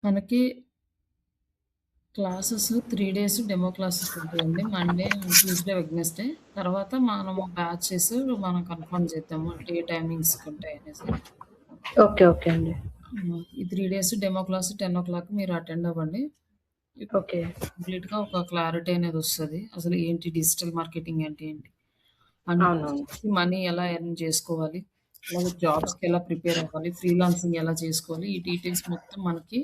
మనకి classes 3 days demo classes ఉంటాయండి. Monday, Tuesday, Wednesday. తర్వాత మనము బ్యాచెస్ మనం కన్ఫర్మ్ చేద్దాము. ఏ టైమింగ్స్‌కి ఉంటాయనేసి. ఓకే. ఓకే అండి. ఈ 3 డేస్ డెమో క్లాస్ 10:00 మీరు అటెండ్ అవ్వండి. ఓకే. కంప్లీట్‌గా ఒక క్లారిటీ అనేదొస్తది. అసలు ఏంటి డిజిటల్ మార్కెటింగ్ అంటే ఏంటి? అండ్ అవునవును. మనీ ఎలా ఎర్న్ చేసుకోవాలి? అలాగే జాబ్స్‌కి ఎలా ప్రిపేర్ అవ్వాలి? ఫ్రీలాన్సింగ్ ఎలా చేసుకోవాలి? ఈ డీటెయిల్స్ మొత్తం మనకి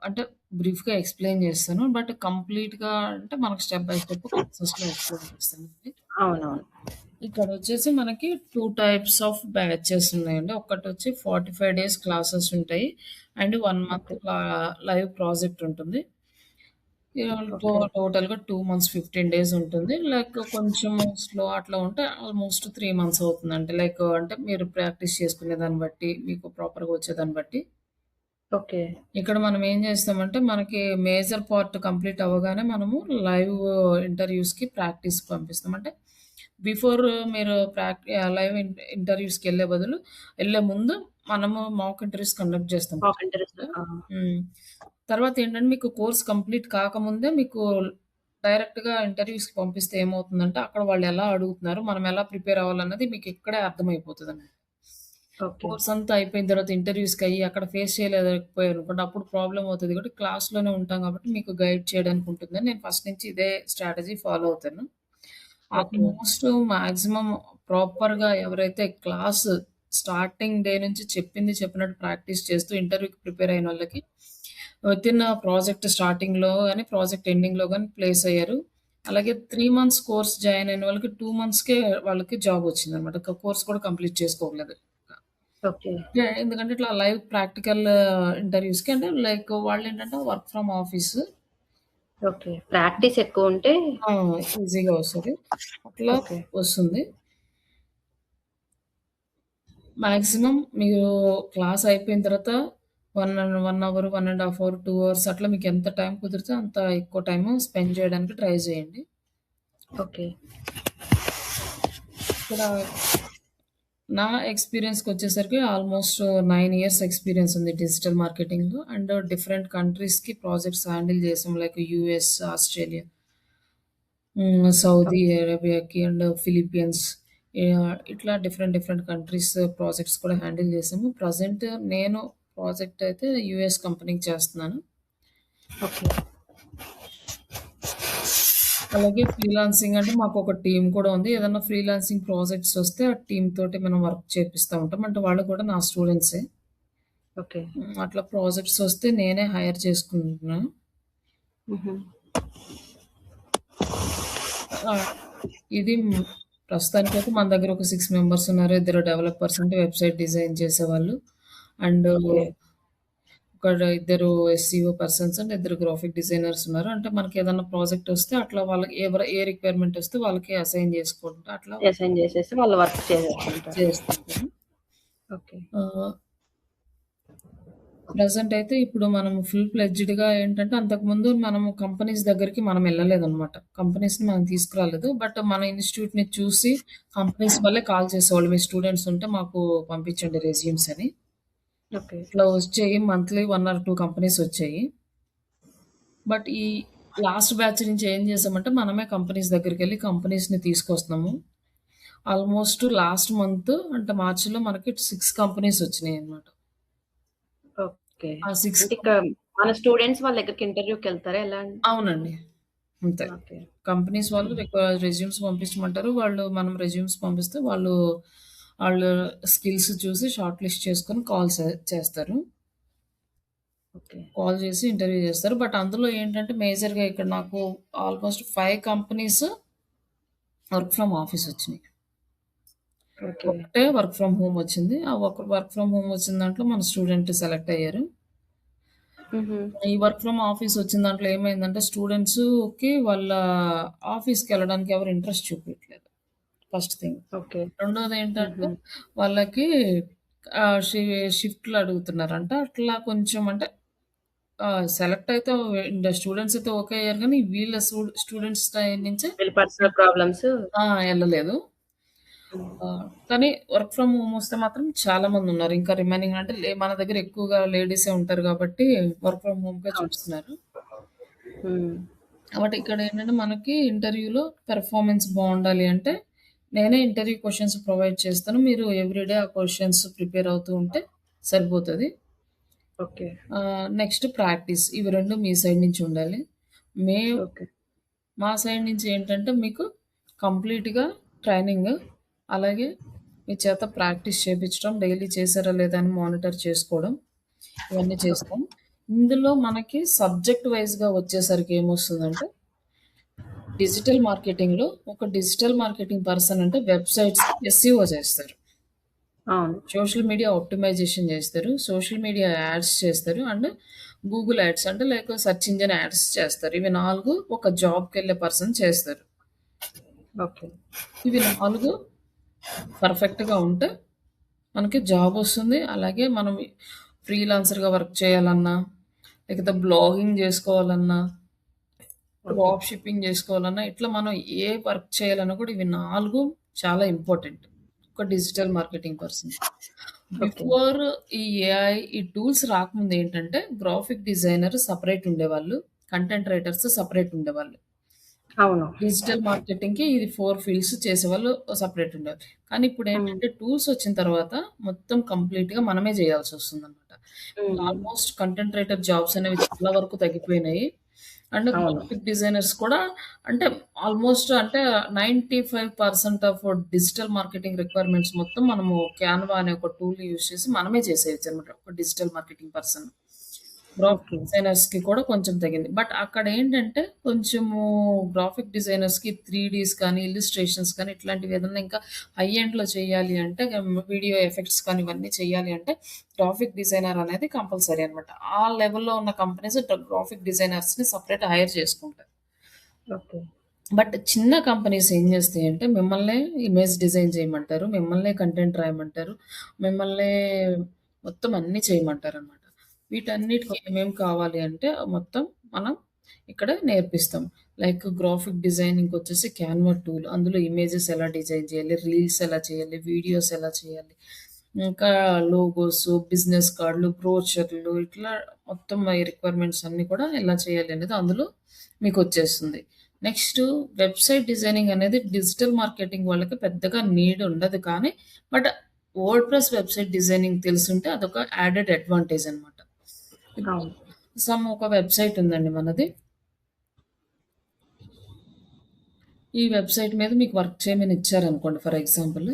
అంటే బ్రీఫ్‌గా ఎక్స్‌ప్లెయిన్ చేస్తాను. బట్ కంప్లీట్‌గా అంటే మనకు స్టెప్ బై స్టెప్ క్లాసెస్‌లో ఎక్స్‌ప్లెయిన్ చేస్తానండి. అవునవును. ఇక్కడొచ్చేసి మనకి 2 టైప్స్ ఆఫ్ బ్యాచెస్ ఉన్నాయండి. ఒకటొచ్చి 45 డేస్ క్లాసెస్ ఉంటాయి. And 1 month okay. Live project ఉంటుంది. ఓకే. టోటల్‌గా 2 మంత్స్ 15 డేస్ ఉంటుంది. లైక్ కొంచెం స్లో అట్లా ఉంటే ఆల్‌మోస్ట్ 3 మంత్స్ అవుతుంది. అంటే లైక్ అంటే మీరు ప్రాక్టీస్ చేసుకునే దాన్ని బట్టి, మీకు ప్రాపర్‌గా వచ్చేదాన్ని బట్టి. ఓకే. ఇక్కడ మనం ఏం చేస్తామంటే, మనకి మేజర్ పార్ట్ కంప్లీట్ అవ్వగానే మనము లైవ్ ఇంటర్‌వ్యూస్‌కి ప్రాక్టీస్‌కి పంపిస్తాం. అంటే బిఫోర్ మీరు లైవ్ ఇంటర్‌వ్యూస్‌కెళ్ళే బదులు ఎళ్ళే ముందు మనము మాక్ ఇంటర్‌వ్యూస్ కండక్ట్ చేస్తాం. Mock interviews. ఆ! హ్మ్. తర్వాతేంటంటే మీకు కోర్స్ కంప్లీట్ కాకముందే మీకు డైరెక్ట్‌గా ఇంటర్‌వ్యూస్‌కి పంపిస్తే ఏమవుతుందంటే, అక్కడ వాళ్ళెలా అడుగుతున్నారు, మనం ఎలా ప్రిపేర్ అవ్వాలన్నది మీకు ఇక్కడే అర్థమైపోతదండి. ఓకే. కోర్స్ అంతా అయిపోయిన తర్వాత ఇంటర్‌వ్యూస్‌కయ్యి అక్కడ ఫేస్ చేయలేకపోయారనుకోండి, అప్పుడు ప్రాబ్లమ్ అవుతది కాబట్టి క్లాస్‌లోనే ఉంటాం కాబట్టి మీకు గైడ్ చేయడానికి ఉంటుందని నేను ఫస్ట్ నుంచి ఇదే స్ట్రాటజీ ఫాలో అవుతాను. ఓకే. ఆల్‌మోస్ట్ మాక్సిమం ప్రాపర్‌గా ఎవరైతే క్లాస్ స్టార్టింగ్ డే నుంచి చెప్పింది చెప్పినట్టు ప్రాక్టీస్ చేస్తూ ఇంటర్వ్యూకి ప్రిపేర్ అయినోళ్ళకి వితిన్ ప్రాజెక్ట్ స్టార్టింగ్‌లో గాని, ప్రాజెక్ట్ ఎండింగ్‌లో గాని ప్లేస్ అయ్యారు. అలాగే 3 మంత్స్ కోర్స్ జాయిన్ అయిన వాళ్ళకి 2 మంత్స్‌కే వాళ్ళకి జాబ్ వచ్చిందనమాట. కోర్స్ కూడా కంప్లీట్ చేసుకోలేదు. ఓకే. ఎందుకంటే ఇట్లా లైవ్ ప్రాక్టికల్ ఇంటర్‌వ్యూస్‌కి అంటే లైక్ వాళ్ళేంటంటే work from office. Okay. Practice ఎక్కువుంటే ఆ! ఈజీగా వస్తది. అట్లా ఓకే. వస్తుంది. మాక్సిమం మీరు క్లాస్ అయిపోయిన తర్వాత 1 అవర్, 1 ½ అవర్, 2 అవర్స్ అట్లా మీకెంత టైం కుదిరితే అంత ఎక్కువ టైము స్పెండ్ చేయడానికి ట్రై చేయండి. ఓకే. ఇక్కడ నా ఎక్స్‌పీరియన్స్‌కొచ్చేసరికి ఆల్‌మోస్ట్ 9 ఇయర్స్ ఎక్స్‌పీరియన్స్ ఉంది డిజిటల్ మార్కెటింగ్‌లో. అండ్ డిఫరెంట్ కంట్రీస్‌కి ప్రాజెక్ట్స్ హ్యాండిల్ చేసాం. Like US, Australia, Saudi okay. అరేబియాకి అండ్ ఫిలిప్పీన్స్, ఇట్లా డిఫరెంట్ డిఫరెంట్ కంట్రీస్ ప్రాజెక్ట్స్ కూడా హ్యాండిల్ చేసాము. ప్రెజెంట్ నేను ప్రాజెక్ట్ అయితే యూఎస్ కంపెనీకి చేస్తున్నాను. ఓకే. అలాగే ఫ్రీలాన్సింగ్ అంటే మాకొక టీమ్ కూడా ఉంది. ఏదన్నా ఫ్రీలాన్సింగ్ ప్రాజెక్ట్స్ వస్తే ఆ టీమ్ తోటి మనం వర్క్ చేపిస్తా ఉంటాం. అంటే వాళ్ళు కూడా నా స్టూడెంట్సే. ఓకే. అట్లా ప్రాజెక్ట్స్ వస్తే నేనే హైర్ చేసుకుంటున్నాను. హుహు. ఆ! ఇది ప్రస్తుతానికైతే మన దగ్గర ఒక 6 మెంబర్స్ ఉన్నారు. ఇద్దరు డెవలపర్స్ అంటే వెబ్‌సైట్ డిజైన్ చేసేవాళ్ళు. And okay. ఒక ఇద్దరు ఎస్‌సిఓ పర్సన్స్ అండ్ ఇద్దరు గ్రాఫిక్ డిజైనర్స్ ఉన్నారు. అంటే మనకేదన్నా ప్రాజెక్ట్ వస్తే అట్లా వాళ్ళకి ఏ రిక్వైర్‌మెంట్ వస్తే వాళ్ళకి అసైన్ చేసుకుంటా అట్లా అసైన్ చేసేసి వాళ్ళు వర్క్ చేసేస్తుంటారు. చేస్తుంటాను. ఓకే. ఆహ్, ప్రెజెంట్ అయితే ఇప్పుడు మనం ఫుల్ ఫ్లెడ్జ్డ్‌గా ఏంటంటే అంతకుముందు మనము కంపెనీస్ దగ్గరికి మనం ఎళ్ళలేదనమాట. కంపెనీస్‌ని మనం తీసుకురాలేదు. బట్ మన ఇన్‌స్టిట్యూట్‌ని చూసి కంపెనీస్ వాళ్ళే కాల్ చేసేవాళ్ళు. మీ స్టూడెంట్స్ ఉంటే మాకు పంపించండి రెజ్యూమ్స్ అని. ఓకే. ఇట్లా వచ్చాయి. మంత్లీ 1 ఆర్ 2 కంపెనీస్ వచ్చాయి. బట్ ఈ లాస్ట్ బ్యాచ్ నుంచి ఏం చేసామంటే మనమే కంపెనీస్ దగ్గరికెళ్ళి కంపెనీస్‌ని తీసుకొస్తున్నాము. ఆల్‌మోస్ట్ లాస్ట్ మంత్ అంటే మార్చ్‌లో మనకి 6 కంపెనీస్ వచ్చినాయన్నమాట. ఓకే. ఆ 6 అంటే ఇక మన స్టూడెంట్స్ వాళ్ళ దగ్గరికి ఇంటర్వ్యూకెళ్తారా? ఎలా అండి? అవునండి. అంతే. ఓకే. కంపెనీస్ వాళ్ళు హుహు. రెజ్యూమ్స్ పంపించమంటారు. మనం రెజ్యూమ్స్ పంపిస్తే వాళ్ళు స్కిల్స్ చూసి షార్ట్ లిస్ట్ చేసుకొని కాల్స్ చేస్తారు. ఓకే. కాల్ చేసి ఇంటర్వ్యూ చేస్తారు. బట్ అందులో ఏంటంటే మేజర్‌గా ఇక్కడ నాకు almost 5 companies work from office వచ్చినియి. ఓకే. ఒకటే వర్క్ ఫ్రమ్ హోమ్ వచ్చింది. ఆ వర్క్ ఫ్రమ్ హోమ్ వచ్చిన దాంట్లో మన స్టూడెంట్ సెలెక్ట్ అయ్యారు. హుహు. ఈ వర్క్ ఫ్రమ్ ఆఫీస్ వచ్చిన దాంట్లో ఏమైందంటే స్టూడెంట్స్‌కి వాళ్ళ ఆఫీస్‌కెళ్ళడానికి ఎవరు ఇంట్రెస్ట్ చూపియట్లేదు. First thing. ఓకే. రెండోదేంటంటే హుహు. వాళ్ళకి షిఫ్ట్‌లు అడుగుతున్నారంట. అట్లా కొంచెం అంటే సెలెక్ట్ అయితే స్టూడెంట్స్ అయితే ఓకే అయ్యారు గానీ వీళ్ళ స్టూడెంట్స్ సైడ్ నుంచి వీళ్ళ పర్సనల్ ప్రాబ్లమ్స్. ఎళ్ళలేదు. హ్మ్. కానీ వర్క్ ఫ్రమ్ హోమ్ వస్తే మాత్రం చాలా మందున్నారు. ఇంకా రిమైనింగ్ అంటే మన దగ్గర ఎక్కువగా లేడీసే ఉంటారు గాబట్టి వర్క్ ఫ్రమ్ హోమ్‌కే అవును. చూస్తున్నారు. హ్మ్. కాబట్టి ఇక్కడేంటంటే మనకి ఇంటర్వ్యూలో పెర్ఫార్మన్స్ బావుండాలి అంటే, నేనే ఇంటర్వ్యూ క్వెషన్స్ ప్రొవైడ్ చేస్తాను. మీరు ఎవ్రీడే ఆ క్వెషన్స్ ప్రిపేర్ అవుతూ ఉంటే సరిపోతది. ఓకే. Next practice. ఇవి 2 మీ సైడ్ నుంచి ఉండాలి. మే ఓకే. మా సైడ్ నుంచి ఏంటంటే మీకు కంప్లీట్‌గా ట్రైనింగ్, అలాగే మీ చేత ప్రాక్టీస్ చేపిచ్చడం, డైలీ చేశారా లేదా అని మానిటర్ చేసుకోవడం, ఇవన్నీ ఓకే. చేస్తాం. ఇందులో మనకి సబ్జెక్ట్ వైస్‌గా వచ్చేసరికి ఏమొస్తదంటే, డిజిటల్ మార్కెటింగ్‌లో ఒక డిజిటల్ మార్కెటింగ్ పర్సన్ అంటే వెబ్‌సైట్స్‌కి ఎస్‌ఈఓ చేస్తారు. అవును. సోషల్ మీడియా ఆప్టిమైజేషన్ జేస్తారు. సోషల్ మీడియా యాడ్స్ చేస్తారు. అండ్ గూగుల్ యాడ్స్ అంటే లైక్ సెర్చ్ ఇంజిన్ యాడ్స్ చేస్తారు. ఇవి 4 ఒక జాబ్‌కెళ్ళే పర్సన్ చేస్తారు. ఓకే. ఇవి 4 పర్ఫెక్ట్‌గా ఉంటే మనకి జాబొస్తుంది. అలాగే మనం ఫ్రీలాన్సర్‌గా వర్క్ చేయాలన్నా, లేకపోతే బ్లాగింగ్ జేసుకోవాలన్నా, ఓకే. డ్రాప్ షిప్పింగ్ జేసుకోవాలన్నా, ఇట్లా మనం ఏ వర్క్ చేయాలన్నా కూడా ఇవి 4 చాలా ఇంపార్టెంట్. ఒక digital marketing person. Okay. Before ఈ ఏఐ, ఈ టూల్స్ రాకముందేంటంటే, గ్రాఫిక్ డిజైనర్ సెపరేట్ ఉండేవాళ్ళు. కంటెంట్ రైటర్స్ సెపరేట్ ఉండేవాళ్ళు. అవును. డిజిటల్ మార్కెటింగ్‌కి ఇది 4 ఫీల్డ్స్ చేసేవాళ్ళు సెపరేట్ ఉండేవారు. కానీ హ్మ్. ఇప్పుడేంటంటే టూల్స్ వచ్చిన తర్వాత మొత్తం కంప్లీట్‌గా మనమే జేయాల్సొస్తుందనమాట. హ్మ్. ఆల్‌మోస్ట్ కంటెంట్ రైటర్ జాబ్స్ అనేవి చాలా వరకు తగ్గిపోయినాయి. అండ్ అవును. గ్రాఫిక్ డిజైనర్స్ కూడా అంటే ఆల్‌మోస్ట్ అంటే 95% ఆఫ్ డిజిటల్ మార్కెటింగ్ రిక్వైర్మెంట్స్ మొత్తం మనము క్యాన్వా అనే ఒక టూల్‌ని యూజ్ చేసి మనమే చేసేయొచ్చనమాట. ఒక digital marketing person. Graphic okay. డిజైనర్స్‌కి కూడా కొంచెం తగ్గింది. బట్ అక్కడేంటంటే కొంచెము గ్రాఫిక్ డిజైనర్స్‌కి 3డీస్ కానీ, ఇల్లుస్ట్రేషన్స్ కానీ ఇట్లాంటివి ఏదన్నా ఇంకా హై ఎండ్‌లో చేయాలి అంటే వీడియో ఎఫెక్ట్స్ కానీ ఇవన్నీ చేయాలి అంటే గ్రాఫిక్ డిజైనర్ అనేది కంపల్సరీ అనమాట. ఆ లెవెల్‌లో ఉన్న కంపెనీస్ గ్రాఫిక్ డిజైనర్స్‌ని సెపరేట్ హైర్ చేసుకుంటాయి. ఓకే. బట్ చిన్న కంపెనీస్ ఏం చేస్తాయంటే మిమ్మల్నే ఇమేజ్ డిజైన్ చేయమంటారు. మిమ్మల్నే కంటెంట్ రాయమంటారు. మిమ్మల్నే మొత్తం అన్నీ చేయమంటారనమాట. వీటన్నిటికి ఓకే. ఏమేం కావాలి అంటే మొత్తం మనం ఇక్కడ నేర్పిస్తాం. లైక్ గ్రాఫిక్ డిజైనింగ్‌కొచ్చేసి క్యాన్వా టూల్. అందులో ఇమేజెస్ ఎలా డిజైన్ చేయాలి, రీల్స్ ఎలా చేయాలి, వీడియోస్ ఎలా చేయాలి, ఇంకా లోగోసు, బిజినెస్ కార్డ్‌లు, బ్రోచర్‌లు ఇట్లా మొత్తం ఈ రిక్వైర్మెంట్స్ అన్నీ కూడా ఎలా చేయాలి అనేది అందులో మీకొచ్చేస్తుంది. నెక్స్టు వెబ్‌సైట్ డిజైనింగ్ అనేది డిజిటల్ మార్కెటింగ్ వాళ్ళకి పెద్దగా నీడ్ ఉండదు కానీ, బట్ వర్డ్‌ప్రెస్ వెబ్‌సైట్ డిజైనింగ్ తెలిసుంటే అదొక యాడెడ్ అడ్వాంటేజ్ అనమాట. ఇప్పుడు అవును. ఒక వెబ్‌సైట్ ఉందండి మనది. ఈ వెబ్‌సైట్ మీద మీకు వర్క్ చేయమని ఇచ్చారనుకోండి ఫర్ ఎగ్జాంపుల్.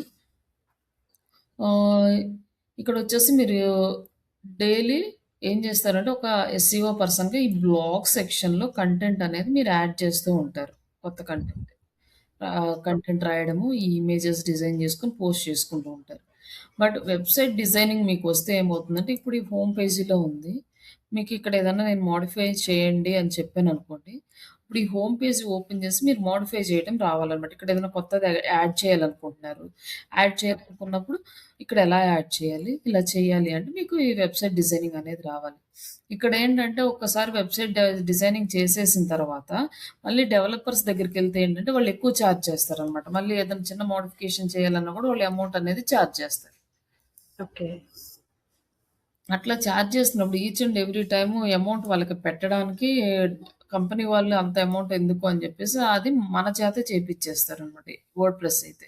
ఆహ్, ఇక్కడొచ్చేసి మీరు డైలీ ఏం చేస్తారంటే, ఒక ఎస్‌ఈఓ పర్సన్‌గా ఈ బ్లాగ్ సెక్షన్‌లో కంటెంట్ అనేది మీరు యాడ్ చేస్తూ ఉంటారు. కొత్త కంటెంట్. కంటెంట్ రాయడము, ఈ ఇమేజెస్ డిజైన్ చేసుకొని పోస్ట్ చేసుకుంటూ ఉంటారు. బట్ వెబ్‌సైట్ డిజైనింగ్ మీకొస్తే ఏమవుతుందంటే, ఇప్పుడు ఈ హోమ్ పేజీలో ఉంది. మీకిక్కడ ఏదన్నా నేను మోడిఫై చేయండి అని చెప్పాననుకోండి. ఇప్పుడు ఈ హోమ్ పేజ్ ఓపెన్ చేసి మీరు మోడిఫై చేయడం రావాలన్నమాట. ఇక్కడ ఏదైనా కొత్తది యాడ్ చేయాలనుకుంటున్నారు. యాడ్ చేయాలనుకున్నప్పుడు ఇక్కడ ఎలా యాడ్ చేయాలి? ఇలా చేయాలి అంటే మీకు ఈ వెబ్‌సైట్ డిజైనింగ్ అనేది రావాలి. ఇక్కడేంటంటే ఒక్కసారి వెబ్‌సైట్ డిజైనింగ్ చేసేసిన తర్వాత మళ్ళీ డెవలపర్స్ దగ్గరికెళ్తే ఏంటంటే వాళ్ళు ఎక్కువ చార్జ్ చేస్తారనమాట. మళ్ళీ ఏదైనా చిన్న మోడిఫికేషన్ చేయాలన్నా కూడా వాళ్ళు అమౌంట్ అనేది చార్జ్ చేస్తారు. ఓకే. అట్లా చార్జ్ చేసినప్పుడు each and every time amount వాళ్ళకి పెట్టడానికి కంపెనీ వాళ్ళు అంత అమౌంట్ ఎందుకు అని చెప్పేసి అది మన చేతే చేపిచ్చేస్తారనమాట. వర్డ్‌ప్రెస్ అయితే.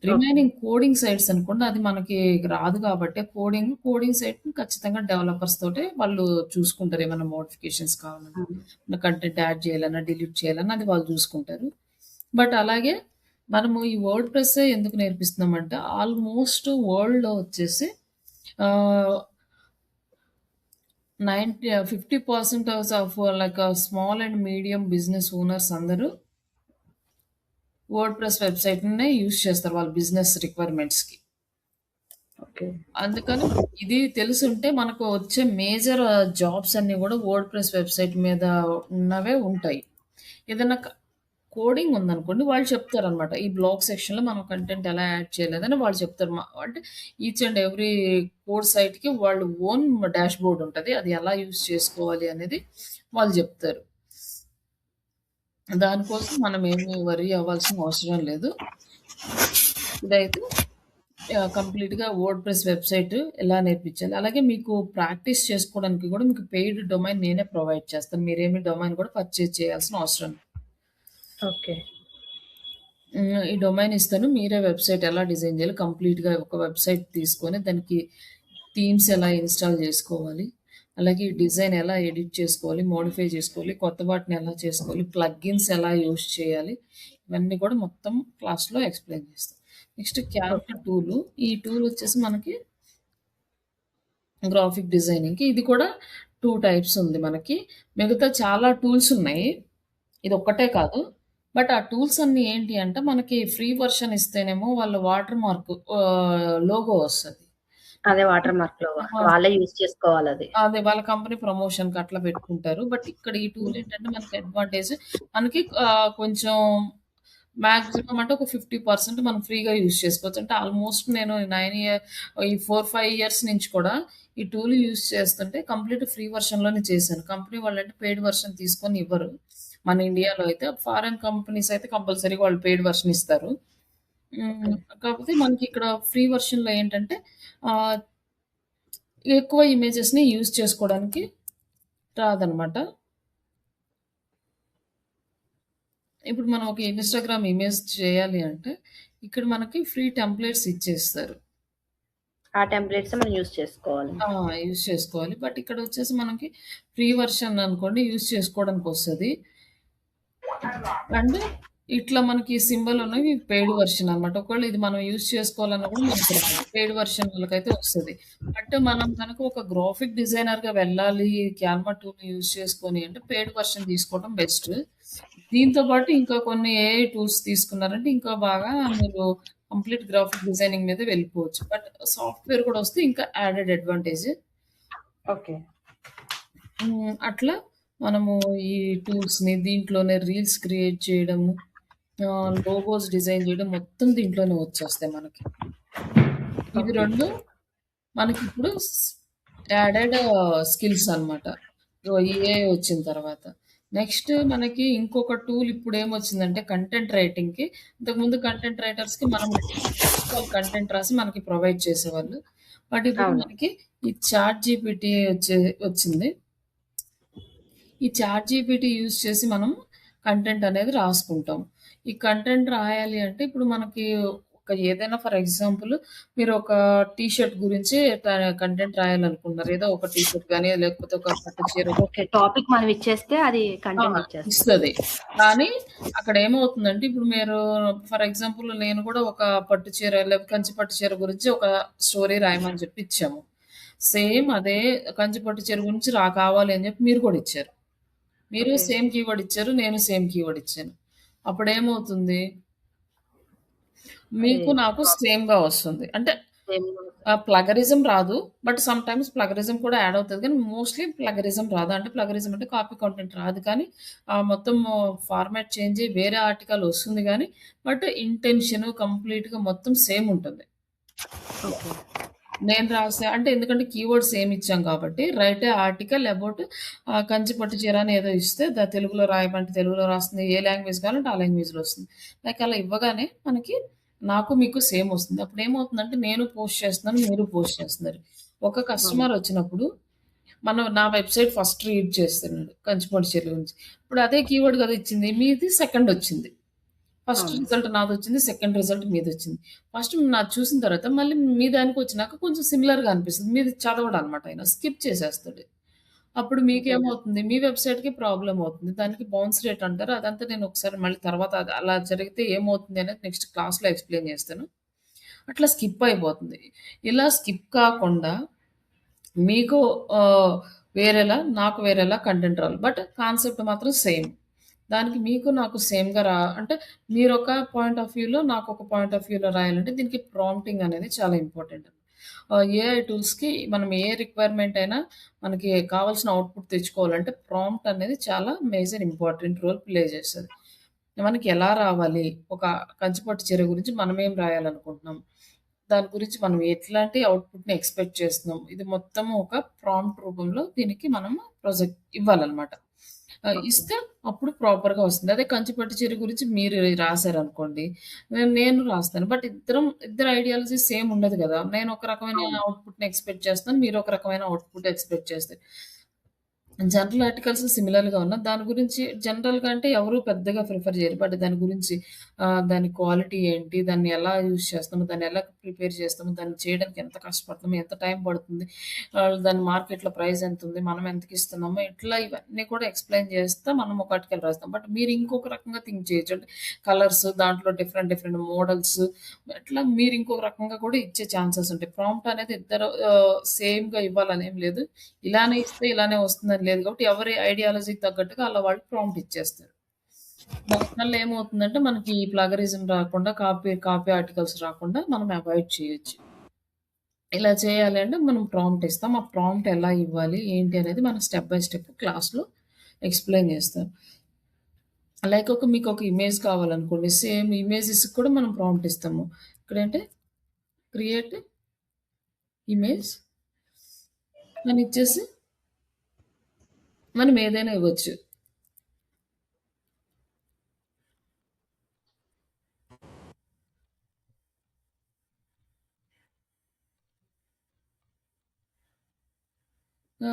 ఓకే. రిమైనింగ్ కోడింగ్ సైడ్స్ అనుకోండి అది మనకి రాదు కాబట్టి కోడింగ్ సైడ్‌ని ఖచ్చితంగా డెవలపర్స్ తోటే వాళ్ళు చూసుకుంటారు. ఏమన్నా మోడిఫికేషన్స్ కావాలన్నా, హ్మ్. కంటెంట్ యాడ్ చేయాలన్నా, డిలీట్ చేయాలన్నా అది వాళ్ళు చూసుకుంటారు. బట్ అలాగే మనము ఈ వర్డ్‌ప్రెస్సే ఎందుకు నేర్పిస్తున్నామంటే ఆల్‌మోస్ట్ వరల్డ్‌లో వచ్చేసి ఆహ్, 50% of like small and medium business owners అందరూ వర్డ్‌ప్రెస్ వెబ్‌సైట్‌నే యూజ్ చేస్తారు వాళ్ళ బిజినెస్ రిక్వైర్మెంట్స్‌కి. ఓకే. అందుకని ఇది తెలిసుంటే మనకు వచ్చే మేజర్ జాబ్స్ అన్నీ గూడా వర్డ్‌ప్రెస్ వెబ్‌సైట్ మీద ఉన్నవే ఉంటాయి. ఏదన్నా కోడింగ్ ఉందనుకోండి వాళ్ళు చెప్తారనమాట. ఈ బ్లాగ్ సెక్షన్‌లో మనం కంటెంట్ ఎలా యాడ్ చేయలేదని వాళ్ళు చెప్తారు. అంటే ఈచ్ అండ్ ఎవ్రీ కోడ్ సైట్‌కి వాళ్ళు ఓన్ డాష్‌బోర్డ్ ఉంటది. అది ఎలా యూజ్ చేసుకోవాలి అనేది వాళ్ళు జెప్తారు. దానికోసం మనం ఏమి వర్రీ అవ్వాల్సిన అవసరం లేదు. ఇదైతే కంప్లీట్‌గా వర్డ్‌ప్రెస్ వెబ్‌సైట్ ఎలా నేర్పించాలి. అలాగే మీకు ప్రాక్టీస్ చేసుకోవడానికి గూడా మీకు పెయిడ్ డొమైన్ నేనే ప్రొవైడ్ చేస్తాను. మీరేమి డొమైన్ గూడా పర్చేజ్ చేయాల్సిన అవసరం లేదు. ఓకే. ఈ డొమైన్ ఇస్తాను. మీరే వెబ్‌సైట్ ఎలా డిజైన్ చేయాలి, కంప్లీట్‌గా ఒక వెబ్‌సైట్ తీసుకొని దానికి థీమ్స్ ఎలా ఇన్‌స్టాల్ చేసుకోవాలి, అలాగే ఈ డిజైన్ ఎలా ఎడిట్ చేసుకోవాలి, మోడిఫై చేసుకోవాలి, కొత్త వాటిని ఎలా చేసుకోవాలి, ప్లగిన్స్ ఎలా యూజ్ చేయాలి, ఇవన్నీ కూడా మొత్తం క్లాస్‌లో ఎక్స్‌ప్లెయిన్ చేస్తా. Next Canva okay. టూలు. ఈ టూల్ వచ్చేసి మనకి గ్రాఫిక్ డిజైనింగ్‌కి. ఇది కూడా 2 టైప్స్ ఉంది మనకి. మిగతా చాలా టూల్స్ ఉన్నాయి. ఇదొక్కటే కాదు. బట్ ఆ టూల్స్ అన్నీ ఏంటి అంటే మనకి ఫ్రీ వర్షన్ ఇస్తేనేమో వాళ్ళ వాటర్ మార్క్ లోగో వస్తది. అదే వాటర్ మార్క్‌లో ఆ! వాళ్ళే యూజ్ చేసుకోవాలది. అదే వాళ్ళ కంపెనీ ప్రమోషన్‌కి అట్లా పెట్టుకుంటారు. బట్ ఇక్కడ ఈ టూల్ ఏంటంటే మనకి అడ్వాంటేజ్ మనకి కొంచెం మాక్సిమం అంటే ఒక 50% మనం ఫ్రీగా యూజ్ చేసుకోవచ్చు. అంటే ఆల్మోస్ట్ నేను 9 ఈ 4, 5 ఇయర్స్ నుంచి కూడా ఈ టూల్ యూజ్ చేస్తుంటే కంప్లీట్ ఫ్రీ వర్షన్‌లోనే చేశాను. కంపెనీ వాళ్ళంటే పెయిడ్ వర్షన్ తీసుకొని ఇవ్వరు. మన ఇండియాలో అయితే ఫారిన్ కంపెనీస్ అయితే కంపల్సరీగా వాళ్ళు పెయిడ్ వర్షన్ ఇస్తారు. ఓకే. కాకపోతే మనకి ఇక్కడ ఫ్రీ వర్షన్‌లో ఏంటంటే ఆహ్, ఎక్కువ ఇమేజెస్‌ని యూజ్ చేసుకోవడానికి రాదనమాట. ఇప్పుడు మనం ఒక ఇన్‌స్టాగ్రామ్ ఇమేజ్ చేయాలి అంటే, ఇక్కడ మనకి ఫ్రీ టెంప్లేట్స్ ఇచ్చేస్తారు. ఆ టెంప్లేట్సే మనం యూజ్ చేసుకోవాలి. ఆ! యూజ్ చేసుకోవాలి. బట్ ఇక్కడొచ్చేసి మనకి ఫ్రీ వర్షన్ అనుకోండి యూజ్ చేసుకోవడానికొస్తది. అండ్ ఇట్లా మనకి సింబల్ ఉన్నవి పెయిడ్ వర్షన్ అనమాట. ఒకవేళ ఇది మనం యూజ్ చేసుకోవాలన్నా కూడా మనకు రాదు. పెయిడ్ వర్షన్ వాళ్ళకైతే వస్తది. బట్ మనం గనక ఒక గ్రాఫిక్ డిజైనర్‌గా వెళ్ళాలి క్యాన్వా టూల్‌ని యూజ్ చేసుకొని అంటే పెయిడ్ వర్షన్ తీసుకోవడం బెస్ట్. దీంతో పాటు ఇంకా కొన్ని ఏఐ టూల్స్ తీసుకున్నారంటే ఇంకా బాగా మీరు కంప్లీట్ గ్రాఫిక్ డిజైనింగ్ మీద వెళ్ళిపోవచ్చు. బట్ సాఫ్ట్‌వేర్ కూడా వస్తే ఇంకా యాడెడ్ అడ్వాంటేజ్. ఓకే. అట్లా మనము ఈ టూల్స్‌ని దీంట్లోనే రీల్స్ క్రియేట్ చేయడము, లోగోస్ డిజైన్ చేయడం మొత్తం దీంట్లోనే వచ్చేస్తాయి మనకి. ఇవి ఓకే. 2 మనకిప్పుడు యాడెడ్ స్కిల్స్ అన్నమాట. ఏఐ వచ్చిన తర్వాత. నెక్స్ట్ మనకి ఇంకొక టూల్ ఇప్పుడేమొచ్చిందంటే కంటెంట్ రైటింగ్‌కి. ఇంతకుముందు కంటెంట్ రైటర్స్‌కి మనం వాళ్ళు కంటెంట్ రాసి మనకి ప్రొవైడ్ చేసేవాళ్ళు. బట్ ఇప్పుడు అవును. మనకి ఈ చాట్ జీపీటీ వచ్చింది. ఈ చాట్ జీపీటీ యూజ్ చేసి మనం కంటెంట్ అనేది రాసుకుంటాం. ఈ కంటెంట్ రాయాలి అంటే ఇప్పుడు మనకి ఒక ఏదైనా ఫర్ ఎగ్జాంపుల్ మీరు ఒక టీ షర్ట్ గురించి కంటెంట్ రాయాలనుకుంటున్నారు. ఏదో ఒక టీ షర్ట్ గాని లేకపోతే ఒక పట్టు చీర ఓకే. టాపిక్ మనం ఇచ్చేస్తే అది ఆ! కంటెంట్ ఇచ్చేస్తది. ఇస్తది. కానీ అక్కడ ఏమవుతుందంటే ఇప్పుడు మీరు ఫర్ ఎగ్జాంపుల్ నేను కూడా ఒక పట్టు చీర లేకపోతే కంచి పట్టు చీర గురించి ఒక స్టోరీ రాయమని చెప్పి ఇచ్చాము. సేమ్ అదే కంచి పట్టు చీర గురించి కావాలి అని చెప్పి మీరు కూడా ఇచ్చారు. మీరు ఓకే. సేమ్ కీవర్డ్ ఇచ్చారు. నేను సేమ్ కీవర్డ్ ఇచ్చాను. అప్పుడేమవుతుంది? అది మీకు నాకు సేమ్‌గా వస్తుంది. అంటే సేమ్ ప్లగరిజం రాదు. బట్ సమ్‌టైమ్స్ ప్లగరిజం కూడా యాడ్ అవుతది. కానీ మోస్ట్‌లీ ప్లగరిజం రాదు. అంటే ప్లగరిజం అంటే కాపీ కంటెంట్ రాదు కానీ మొత్తం ఫార్మాట్ చేంజ్ అయ్యి వేరే ఆర్టికల్ వస్తుంది గానీ, బట్ ఇంటెన్షన్ కంప్లీట్‌గా మొత్తం సేమ్ ఉంటుంది. ఓకే. నేను రాసా అంటే ఎందుకంటే కీవర్డ్స్ సేమ్ ఇచ్చాం కాబట్టి right A article about Kanchi పట్టు చీర అని ఏదో ఇస్తే తెలుగులో రాయమంటే తెలుగులో రాస్తుంది. ఏ లాంగ్వేజ్ కావాలంటే ఆ లాంగ్వేజ్‌లో వస్తుంది. లైక్ అలా ఇవ్వగానే మనకి నాకు మీకు సేమ్ వస్తుంది. అప్పుడేమవుతుందంటే నేను పోస్ట్ చేస్తున్నాను. మీరు పోస్ట్ చేస్తున్నారు. ఒక అవును. కస్టమర్ వచ్చినప్పుడు నా వెబ్‌సైట్ ఫస్ట్ రీడ్ చేస్తున్నాడు కంచి పట్టు చీర గురించి. ఇప్పుడు అదే కీవర్డ్ కదా ఇచ్చింది. మీది సెకండ్ వచ్చింది. ఫస్ట్ అవును. రిజల్ట్ నాదొచ్చింది. సెకండ్ రిజల్ట్ మీదొచ్చింది. ఫస్ట్ నాది చూసిన తర్వాత మళ్ళీ మీ దానికొచ్చినాక కొంచెం సిమిలర్‌గా అనిపిస్తుంది. మీది చదవడనమాట ఆయన. స్కిప్ చేసేస్తాడు. అప్పుడు అంతేనా? మీకేమవుతుంది? మీ వెబ్‌సైట్‌కి ప్రాబ్లమ్ అవుతుంది. దానికి బౌన్స్ రేట్ అంటారు. అదంతా నేను ఒకసారి మళ్ళీ తర్వాత అది అలా జరిగితే ఏమవుతుంది అనేది నెక్స్ట్ క్లాస్‌లో ఎక్స్‌ప్లెయిన్ చేస్తాను. అట్లా స్కిప్ అయిపోతుంది. ఇలా స్కిప్ కాకుండా మీకు వేరేలా, నాకు వేరేలా కంటెంట్ రావాలి. బట్ కాన్సెప్ట్ మాత్రం సేమ్. దానికి మీకు నాకు సేమ్‌గా అంటే మీరొక పాయింట్ ఆఫ్ వ్యూలో, నాకొక పాయింట్ ఆఫ్ వ్యూలో రాయాలంటే దీనికి ప్రాంప్టింగ్ అనేది చాలా ఇంపార్టెంట్. ఏఐ టూల్స్‌కి మనం ఏ రిక్వైర్మెంట్ అయినా మనకి కావాల్సిన అవుట్‌పుట్ తెచ్చుకోవాలంటే ప్రాంప్ట్ అనేది చాలా మేజర్ ఇంపార్టెంట్ రోల్ ప్లే చేస్తది. మనకి ఎలా రావాలి? ఒక కంచిపట్టు చీర గురించి మనమేం రాయాలనుకుంటున్నాం? దాని గురించి మనం ఎట్లాంటి అవుట్‌పుట్‌ని ఎక్స్‌పెక్ట్ చేస్తున్నాం? ఇది మొత్తం ఒక ప్రాంప్ట్ రూపంలో దీనికి మనం ప్రాజెక్ట్ ఇవ్వాలన్నమాట. ఓకే. ఇస్తే అప్పుడు ప్రాపర్‌గా వస్తుంది. అదే కంచి పట్టు చీర గురించి మీరు రాసారనుకోండి, నేను రాస్తాను. బట్ ఇద్దరి ఐడియాలజీ సేమ్ ఉండదు గదా! నేను ఒక రకమైన అవును. ఔట్‌పుట్‌ని ఎక్స్‌పెక్ట్ చేస్తాను. మీరు ఒక రకమైన ఔట్‌పుట్ ఎక్స్‌పెక్ట్ చేస్తారు. జనరల్ ఆర్టికల్స్ సిమిలర్‌గా ఉన్న దాని గురించి జనరల్‌గా అంటే ఎవరు పెద్దగా ప్రిఫర్ చేయరు. బట్ దాని గురించి దాని క్వాలిటీ ఏంటి? దాన్ని ఎలా యూజ్ చేస్తాము? దాన్ని ఎలా ప్రిపేర్ చేస్తాము? దాన్ని చేయడానికి ఎంత కష్టపడుతున్నాము? ఎంత టైం పడుతుంది? దాని మార్కెట్‌లో ప్రైస్ ఎంతుంది? మనం ఎంతకిస్తున్నాము? ఇట్లా ఇవన్నీ కూడా ఎక్స్‌ప్లెయిన్ చేస్తా మనం ఒక ఆర్టికల్ రాస్తాం. బట్ మీరు ఇంకొక రకంగా థింక్ చేయొచ్చు. అంటే కలర్స్ దాంట్లో డిఫరెంట్ డిఫరెంట్ మోడల్స్ అట్లా మీరు ఇంకొక రకంగా కూడా ఇచ్చే ఛాన్సెస్ ఉంటాయి. ప్రాంప్ట్ అనేది ఇద్దరు సేమ్‌గా ఇవ్వాలని ఏం లేదు. ఇలానే ఇస్తే ఇలానే వస్తుందని లేదు కాబట్టి ఎవరి ఐడియాలజీకి తగ్గట్టుగా అలా వాళ్ళు ప్రాంప్ట్ ఇచ్చేస్తారు. దానివల్ల ఏమవుతుందంటే మనకి ఈ ప్లగరిజం రాకుండా కాపీ ఆర్టికల్స్ రాకుండా మనం అవాయిడ్ చేయొచ్చు. ఇలా చేయాలి అంటే మనం ప్రాంప్ట్ ఇస్తాం. ఆ ప్రాంప్ట్ ఎలా ఇవ్వాలి? ఏంటి అనేది మనం స్టెప్ బై స్టెప్ క్లాస్‌లో ఎక్స్‌ప్లెయిన్ చేస్తాం. లైక్ మీకొక ఇమేజ్ కావాలనుకోండి. సేమ్ ఇమేజెస్‌కి కూడా మనం ప్రాంప్ట్ ఇస్తాము. ఇక్కడేంటి క్రియేట్ ఇమేజ్ అని ఇచ్చేసి మనం ఏదైనా ఇవ్వచ్చు.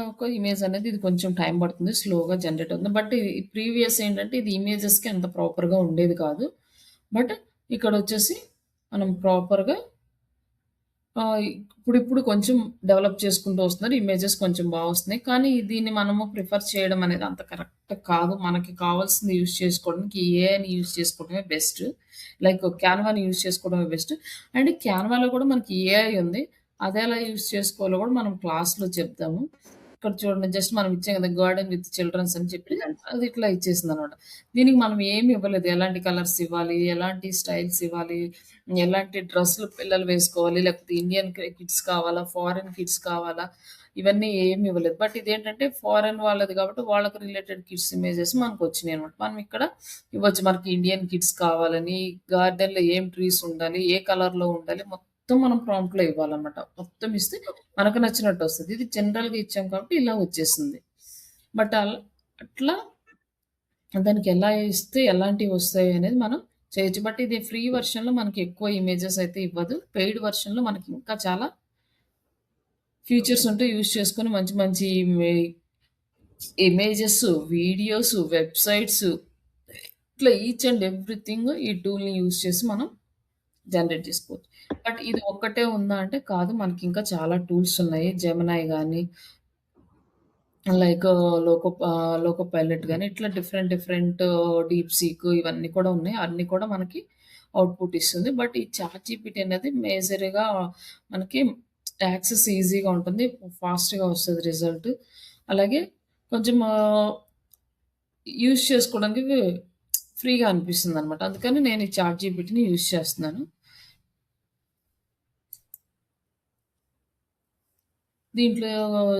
ఒక ఇమేజ్ అనేది ఇది కొంచెం టైం పడుతుంది. స్లోగా జనరేట్ అవుతుంది. బట్ ఈ ప్రీవియస్ ఏంటంటే ఇది ఇమేజెస్‌కి అంత ప్రాపర్‌గా ఉండేది కాదు. బట్ ఇక్కడొచ్చేసి మనం ప్రాపర్‌గా ఇప్పుడిప్పుడు కొంచెం డెవలప్ చేసుకుంటూ వస్తున్నారు. ఇమేజెస్ కొంచెం వస్తున్నాయి. కానీ దీన్ని మనము ప్రిఫర్ చేయడం అనేది అంత కరెక్ట్ కాదు. మనకి కావాల్సింది యూజ్ చేసుకోవడానికి ఏఐని యూజ్ చేసుకోవడమే బెస్ట్. లైక్ క్యాన్వాని యూజ్ చేసుకోవడమే బెస్ట్. అండ్ క్యాన్వాలో కూడా మనకి ఏఐ ఉంది. అదెలా యూజ్ చేసుకోవాలో కూడా మనం క్లాస్‌లో చెప్తాము. ఇక్కడ చూడండి జస్ట్ మనం ఇచ్చాం కదా! గార్డెన్ విత్ చిల్డ్రన్స్ అని చెప్పి చిల్డ్రన్స్. అది ఇట్లా ఇచ్చేసిందనమాట. దీనికి మనం ఏమి ఇవ్వలేదు. ఎలాంటి కలర్స్ ఇవ్వాలి? ఎలాంటి స్టైల్స్ ఇవ్వాలి? ఎలాంటి డ్రెస్సులు పిల్లలు వేసుకోవాలి? లేకపోతే ఇండియన్ కిడ్స్ కావాలా? ఫారెన్ కిడ్స్ కావాలా? ఇవన్నీ ఏమి ఇవ్వలేదు. బట్ ఇదేంటంటే ఫారెన్ వాళ్ళది కాబట్టి వాళ్ళకి రిలేటెడ్ కిడ్స్ ఇమేజెస్ మనకొచ్చినాయనమాట. మనం ఇక్కడ ఇవ్వచ్చు. మనకి ఇండియన్ కిడ్స్ కావాలని, గార్డెన్‌లో ఏం ట్రీస్ ఉండాలి? ఏ కలర్‌లో ఉండాలి? మొత్తం మనం ప్రాంప్ట్‌లో ఇవ్వాలన్నమాట. మొత్తం ఇస్తే మనకు నచ్చినట్టొస్తది. ఇది జనరల్‌గా ఇచ్చాం కాబట్టి ఇలా వచ్చేసింది. బట్ అట్లా దానికెలా ఇస్తే ఎలాంటివొస్తాయి అనేది మనం చేయొచ్చు. బట్ ఇది ఫ్రీ వెర్షన్‌లో మనకి ఎక్కువ ఇమేజెస్ అయితే ఇవ్వదు. పెయిడ్ వెర్షన్‌లో మనకి ఇంకా చాలా ఫీచర్స్ ఓకే. ఉంటాయి. యూజ్ చేసుకొని మంచి మంచి ఇమేజెస్, వీడియోస్, వెబ్‌సైట్స్ ఇట్లా ఈచ్ అండ్ ఎవ్రీథింగ్ ఈ టూల్‌ని యూజ్ చేసి మనం జనరేట్ చేసుకోవచ్చు. బట్ ఇది ఒక్కటే ఉందా అంటే కాదు. మనకింకా చాలా టూల్స్ ఉన్నాయి. జెమినై గాని లైక్ లోకో పైలట్ గాని ఇట్లా డిఫరెంట్ డిఫరెంట్ డీప్‌సీక్ ఇవన్నీ కూడా ఉన్నాయి. అన్నీ కూడా మనకి అవుట్‌పుట్ ఇస్తుంది. బట్ ఈ చాట్‌జీపీటీ అనేది మేజర్‌గా మనకి యాక్సెస్ ఈజీగా ఉంటుంది. ఫాస్ట్‌గా వస్తది రిజల్ట్. అలాగే కొంచెం యూజ్ చేసుకోవడానికి ఫ్రీగా అనిపిస్తుందనమాట. అందుకని నేను ఈ చాట్‌జీపీటీని యూజ్ చేస్తున్నాను. దీంట్లో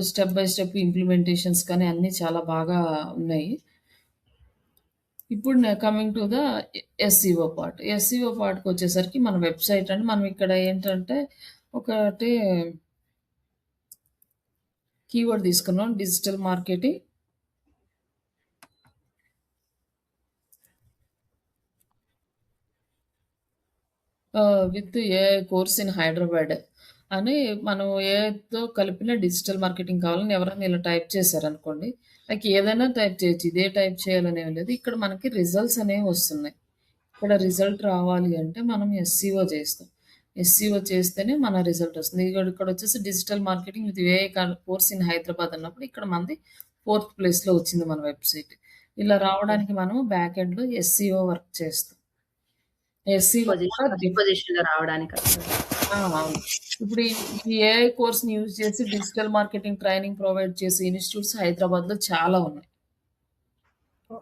స్టెప్ బై స్టెప్ ఇంప్లిమెంటేషన్స్ కానీ అన్నీ చాలా బాగా ఉన్నాయి. ఇప్పుడు coming to the SEO part. SEO పార్ట్‌కొచ్చేసరికి మన వెబ్‌సైట్ అంటే మనం ఇక్కడ ఏంటంటే ఒకటి కీవర్డ్ తీసుకున్నాం digital marketing with AI course in Hyderabad అని మనం ఏఐతో కలిపిన డిజిటల్ మార్కెటింగ్ కావాలని ఎవరైనా ఇలా టైప్ చేశారనుకోండి. లైక్ ఏదైనా టైప్ చేయొచ్చు. ఇదే టైప్ చేయాలని ఏమి లేదు. ఇక్కడ మనకి రిజల్ట్స్ అనేవి వస్తున్నాయి. ఇక్కడ రిజల్ట్ రావాలి అంటే మనం ఎస్‌సిఓ చేస్తాం. ఎస్‌సిఓ చేస్తేనే మన రిజల్ట్ వస్తుంది. ఇక్కడొచ్చేసి digital marketing with AI course in Hyderabad అన్నప్పుడు ఇక్కడ మనది ఫోర్త్ ప్లేస్‌లో వచ్చింది మన వెబ్‌సైట్. ఇలా ఓకే. రావడానికి మనం బ్యాక్ ఎండ్‌లో ఎస్‌సిఓ వర్క్ చేస్తాం. ఎస్‌సిఓ కూడా ఫస్ట్ పొజిషన్‌లో రావడానికంటారు. అవును. ఇప్పుడు ఈ ఏఐ కోర్స్‌ని యూజ్ చేసి డిజిటల్ మార్కెటింగ్ ట్రైనింగ్ ప్రొవైడ్ చేసే ఇన్‌స్టిట్యూట్స్ హైదరాబాద్‌లో చాలా ఉన్నాయి.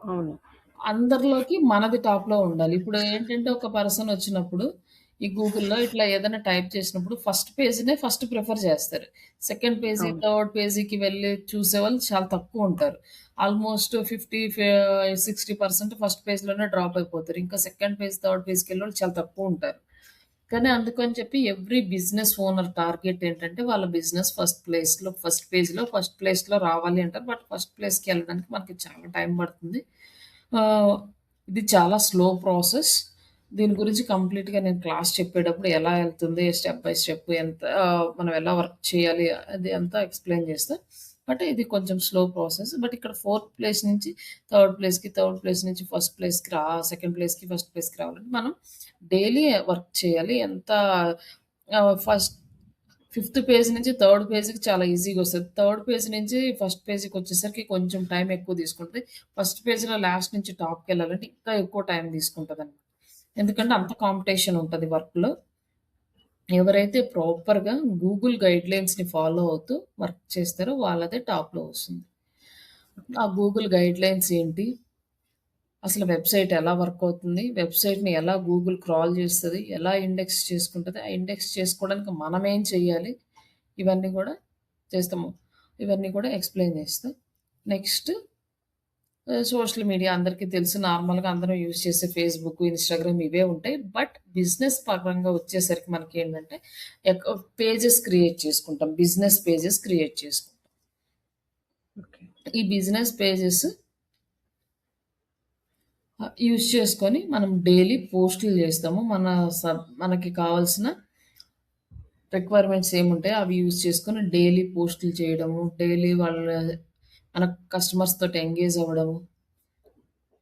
అవును. అందరిలోకి మనది టాప్‌లో ఉండాలి. ఇప్పుడు ఏంటంటే ఒక పర్సన్ వచ్చినప్పుడు ఈ గూగుల్‌లో ఇట్లా ఏదైనా టైప్ చేసినప్పుడు ఫస్ట్ పేజ్‌నే ఫస్ట్ ప్రిఫర్ చేస్తారు. సెకండ్ పేజీ, అవును. థర్డ్ పేజీకి వెళ్లి చూసేవాళ్ళు చాలా తక్కువుంటారు. ఆల్‌మోస్ట్ 60% ఫస్ట్ పేజ్‌లోనే డ్రాప్ అయిపోతారు. ఇంకా సెకండ్ పేజ్, థర్డ్ పేజ్‌కెళ్ళేవాళ్ళు చాలా తక్కువుంటారు. కానీ అందుకని చెప్పి ఎవ్రీ బిజినెస్ ఓనర్ టార్గెట్ ఏంటంటే వాళ్ళ బిజినెస్ ఫస్ట్ ప్లేస్‌లో రావాలి అంటారు. బట్ ఫస్ట్ ప్లేస్‌కి వెళ్ళడానికి మనకి చాలా టైం పడుతుంది. ఆహ్, ఇది చాలా స్లో ప్రాసెస్. దీని గురించి కంప్లీట్‌గా నేను క్లాస్ చెప్పేటప్పుడు ఎలా ఎళ్తుంది స్టెప్ బై స్టెప్ మనం ఎలా వర్క్ చేయాలి అది అంతా ఎక్స్‌ప్లెయిన్ చేస్తా. బట్ ఇది కొంచెం స్లో ప్రాసెస్. బట్ ఇక్కడ ఫోర్త్ ప్లేస్ నుంచి థర్డ్ ప్లేస్ నుంచి సెకండ్ ప్లేస్‌కి, ఫస్ట్ ప్లేస్‌కి రావాలంటే మనం డైలీ వర్క్ చేయాలి. ఫస్ట్ ఫిఫ్త్ పేజ్ నుంచి థర్డ్ పేజ్‌కి చాలా ఈజీగొస్తది. థర్డ్ పేజ్ నుంచి ఫస్ట్ పేజ్‌కొచ్చేసరికి కొంచెం టైం ఎక్కువ తీసుకుంటది. ఫస్ట్ పేజ్‌లో లాస్ట్ నుంచి టాప్‌కెళ్ళాలంటే ఇంకా ఎక్కువ టైం తీసుకుంటదనమాట. ఎందుకంటే అంత కాంపిటీషన్ ఉంటది వర్క్‌లో. ఎవరైతే ప్రాపర్‌గా గూగుల్ గైడ్‌లైన్స్‌ని ఫాలో అవుతూ వర్క్ చేస్తారో వాళ్ళదే టాప్‌లో వస్తుంది. ఆ గూగుల్ గైడ్‌లైన్స్ ఏంటి? అసలు వెబ్‌సైట్ ఎలా వర్క్ అవుతుంది? వెబ్‌సైట్‌ని ఎలా గూగుల్ క్రాల్ చేస్తది? ఎలా ఇండెక్స్ చేసుకుంటది? ఆ ఇండెక్స్ చేసుకోవడానికి మనమేం చేయాలి? ఇవన్నీ గూడా చేస్తాము. ఇవన్నీ కూడా ఎక్స్‌ప్లెయిన్ చేస్తా. నెక్స్ట్ సోషల్ మీడియా అందరికీ తెలుసు. నార్మల్‌గా అందరం యూజ్ చేసే ఫేస్‌బుక్, ఇన్‌స్టాగ్రామ్ ఇవే ఉంటాయి. బట్ బిజినెస్ పరంగా వచ్చేసరికి మనకేంటంటే పేజెస్ క్రియేట్ చేసుకుంటాం. బిజినెస్ పేజెస్ క్రియేట్ చేసుకుంటాం. ఓకే. ఈ బిజినెస్ పేజెస్ యూజ్ చేసుకొని మనం డైలీ పోస్టులు చేస్తాము. మనకి కావాల్సిన రిక్వైర్మెంట్స్ ఏముంటాయో అవి యూజ్ చేసుకొని డైలీ పోస్టులు చేయడము, డైలీ మన కస్టమర్స్ తోటి ఎంగేజ్ అవ్వడము,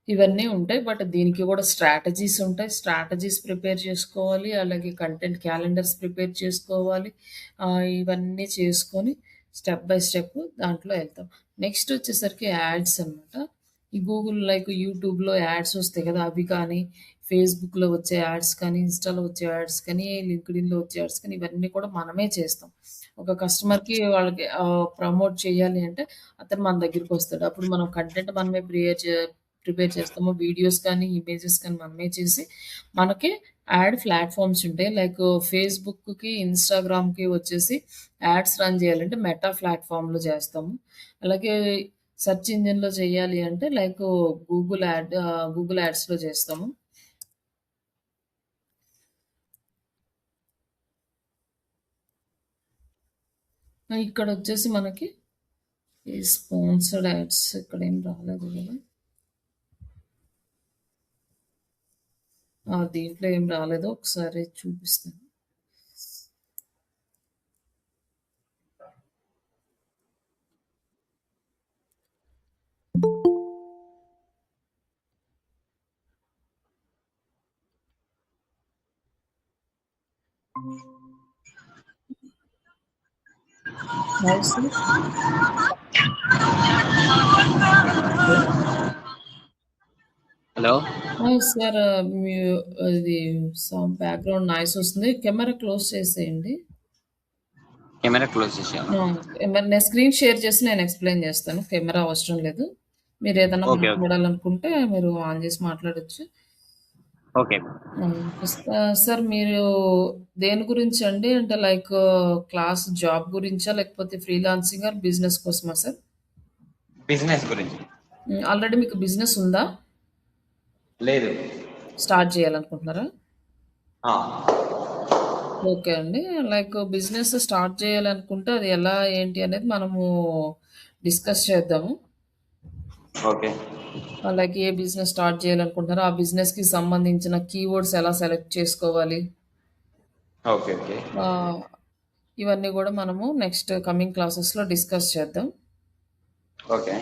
ఇవన్నీ ఉంటాయి. బట్ దీనికి కూడా స్ట్రాటజీస్ ఉంటాయి. స్ట్రాటజీస్ ప్రిపేర్ చేసుకోవాలి. అలాగే కంటెంట్ క్యాలెండర్స్ ప్రిపేర్ చేసుకోవాలి. ఇవన్నీ చేసుకొని స్టెప్ బై స్టెప్ దాంట్లో ఎళ్తాం. నెక్స్ట్ వచ్చేసరికి యాడ్స్ అనమాట. ఈ గూగుల్ లైక్ యూట్యూబ్‌లో యాడ్స్ వస్తాయి కదా! అవి కానీ, ఫేస్‌బుక్‌లో వచ్చే యాడ్స్ కానీ, ఇన్‌స్టాలో వచ్చే యాడ్స్ కానీ, లింక్డ్ఇన్‌లో వచ్చే యాడ్స్ కానీ ఇవన్నీ కూడా మనమే చేస్తాం. ఒక కస్టమర్‌కి వాళ్ళకి ప్రమోట్ చేయాలి అంటే అతను మన దగ్గరికొస్తాడు. అప్పుడు మనం కంటెంట్ మనమే ప్రిపేర్ చేస్తాము. వీడియోస్ కానీ, ఇమేజెస్ కానీ మనమే చేసి, మనకి యాడ్ ప్లాట్‌ఫార్మ్స్ ఉంటాయి. లైక్ ఫేస్‌బుక్‌కి, ఇన్‌స్టాగ్రామ్‌కి వచ్చేసి యాడ్స్ రన్ చేయాలంటే మెటా ప్లాట్‌ఫార్మ్‌లో చేస్తాము. అలాగే సెర్చ్ ఇంజిన్‌లో చేయాలి అంటే లైక్ గూగుల్ యాడ్స్‌లో చేస్తాము. ఇక్కడొచ్చేసి మనకి ఈ స్పాన్సర్డ్ యాడ్స్ ఇక్కడేం రాలేదు కదా! దీంట్లో ఏం రాలేదు. ఒకసారి చూపిస్తాను. Hi sir. Hello. Hello. Hi sir. మీ ఇది బ్యాక్‌గ్రౌండ్ నాయిస్ వస్తుంది. కెమెరా క్లోజ్ చేసేయండి. కెమెరా క్లోజ్ చేసేయాలా? మరి నేను స్క్రీన్ షేర్ చేసి నేను ఎక్స్‌ప్లెయిన్ చేస్తాను. కెమెరా అవసరం లేదు. మీరేదైనా ఓకే. ఓకే. మాట్లాడాలనుకుంటే మీరు ఆన్ చేసి మాట్లాడొచ్చు. ఓకే. సార్ మీరు దేని గురించండి? అంటే లైక్ జాబ్ గురించా? లేకపోతే ఫ్రీలాన్సింగ్ ఆర్ బిజినెస్ కోసమా సార్? బిజినెస్ గురించి. ఆల్రెడీ మీకు బిజినెస్ ఉందా? లేదు. స్టార్ట్ చేయాలనుకుంటున్నారా? ఆ! ఓకే అండి. లైక్ బిజినెస్ స్టార్ట్ చేయాలనుకుంటే అది ఎలా ఏంటి అనేది మనము డిస్కస్ చేద్దాము. ఓకే. లైక్ ఏ బిజినెస్ స్టార్ట్ చేయాలనుకుంటున్నారో, ఆ బిజినెస్‌కి సంబంధించిన కీవర్డ్స్ ఎలా సెలెక్ట్ చేసుకోవాలి? ఓకే. ఓకే. ఆహ్, ఇవన్నీ గూడా మనము నెక్స్ట్ కమింగ్ క్లాసెస్‌లో డిస్కస్ చేద్దాం. ఓకే.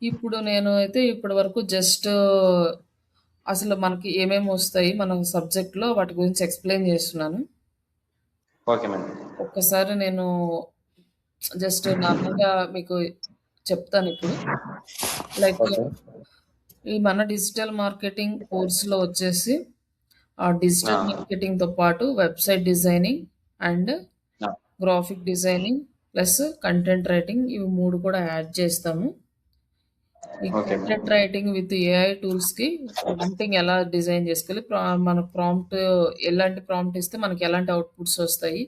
ఇప్పుడు నేను అయితే ఇప్పటి వరకు జస్ట్ అసలు మనకి ఏమేమొస్తాయి మన సబ్జెక్ట్‌లో వాటి గురించి ఎక్స్‌ప్లెయిన్ చేస్తున్నాను. Okay madam. ఒక్కసారి నేను జస్ట్ నార్మల్‌గా మీకు చెప్తానిప్పుడు. Like okay. ఈ మన డిజిటల్ మార్కెటింగ్ కోర్స్‌లో వచ్చేసి ఆ! డిజిటల్ మార్కెటింగ్‌తో పాటు వెబ్‌సైట్ డిజైనింగ్ అండ్ ఆ! Graphic designing plus content writing ఇవి 3 కూడా యాడ్ చేస్తాము. ఈ okay content madam. Writing with AI టూల్స్‌కి ప్రాంప్టింగ్ ఎలా డిజైన్ చేసుకోవాలి? మన ప్రాంప్ట్ ఎలాంటి ప్రాంప్ట్ ఇస్తే మనకి ఎలాంటి అవుట్‌పుట్స్ వస్తాయి?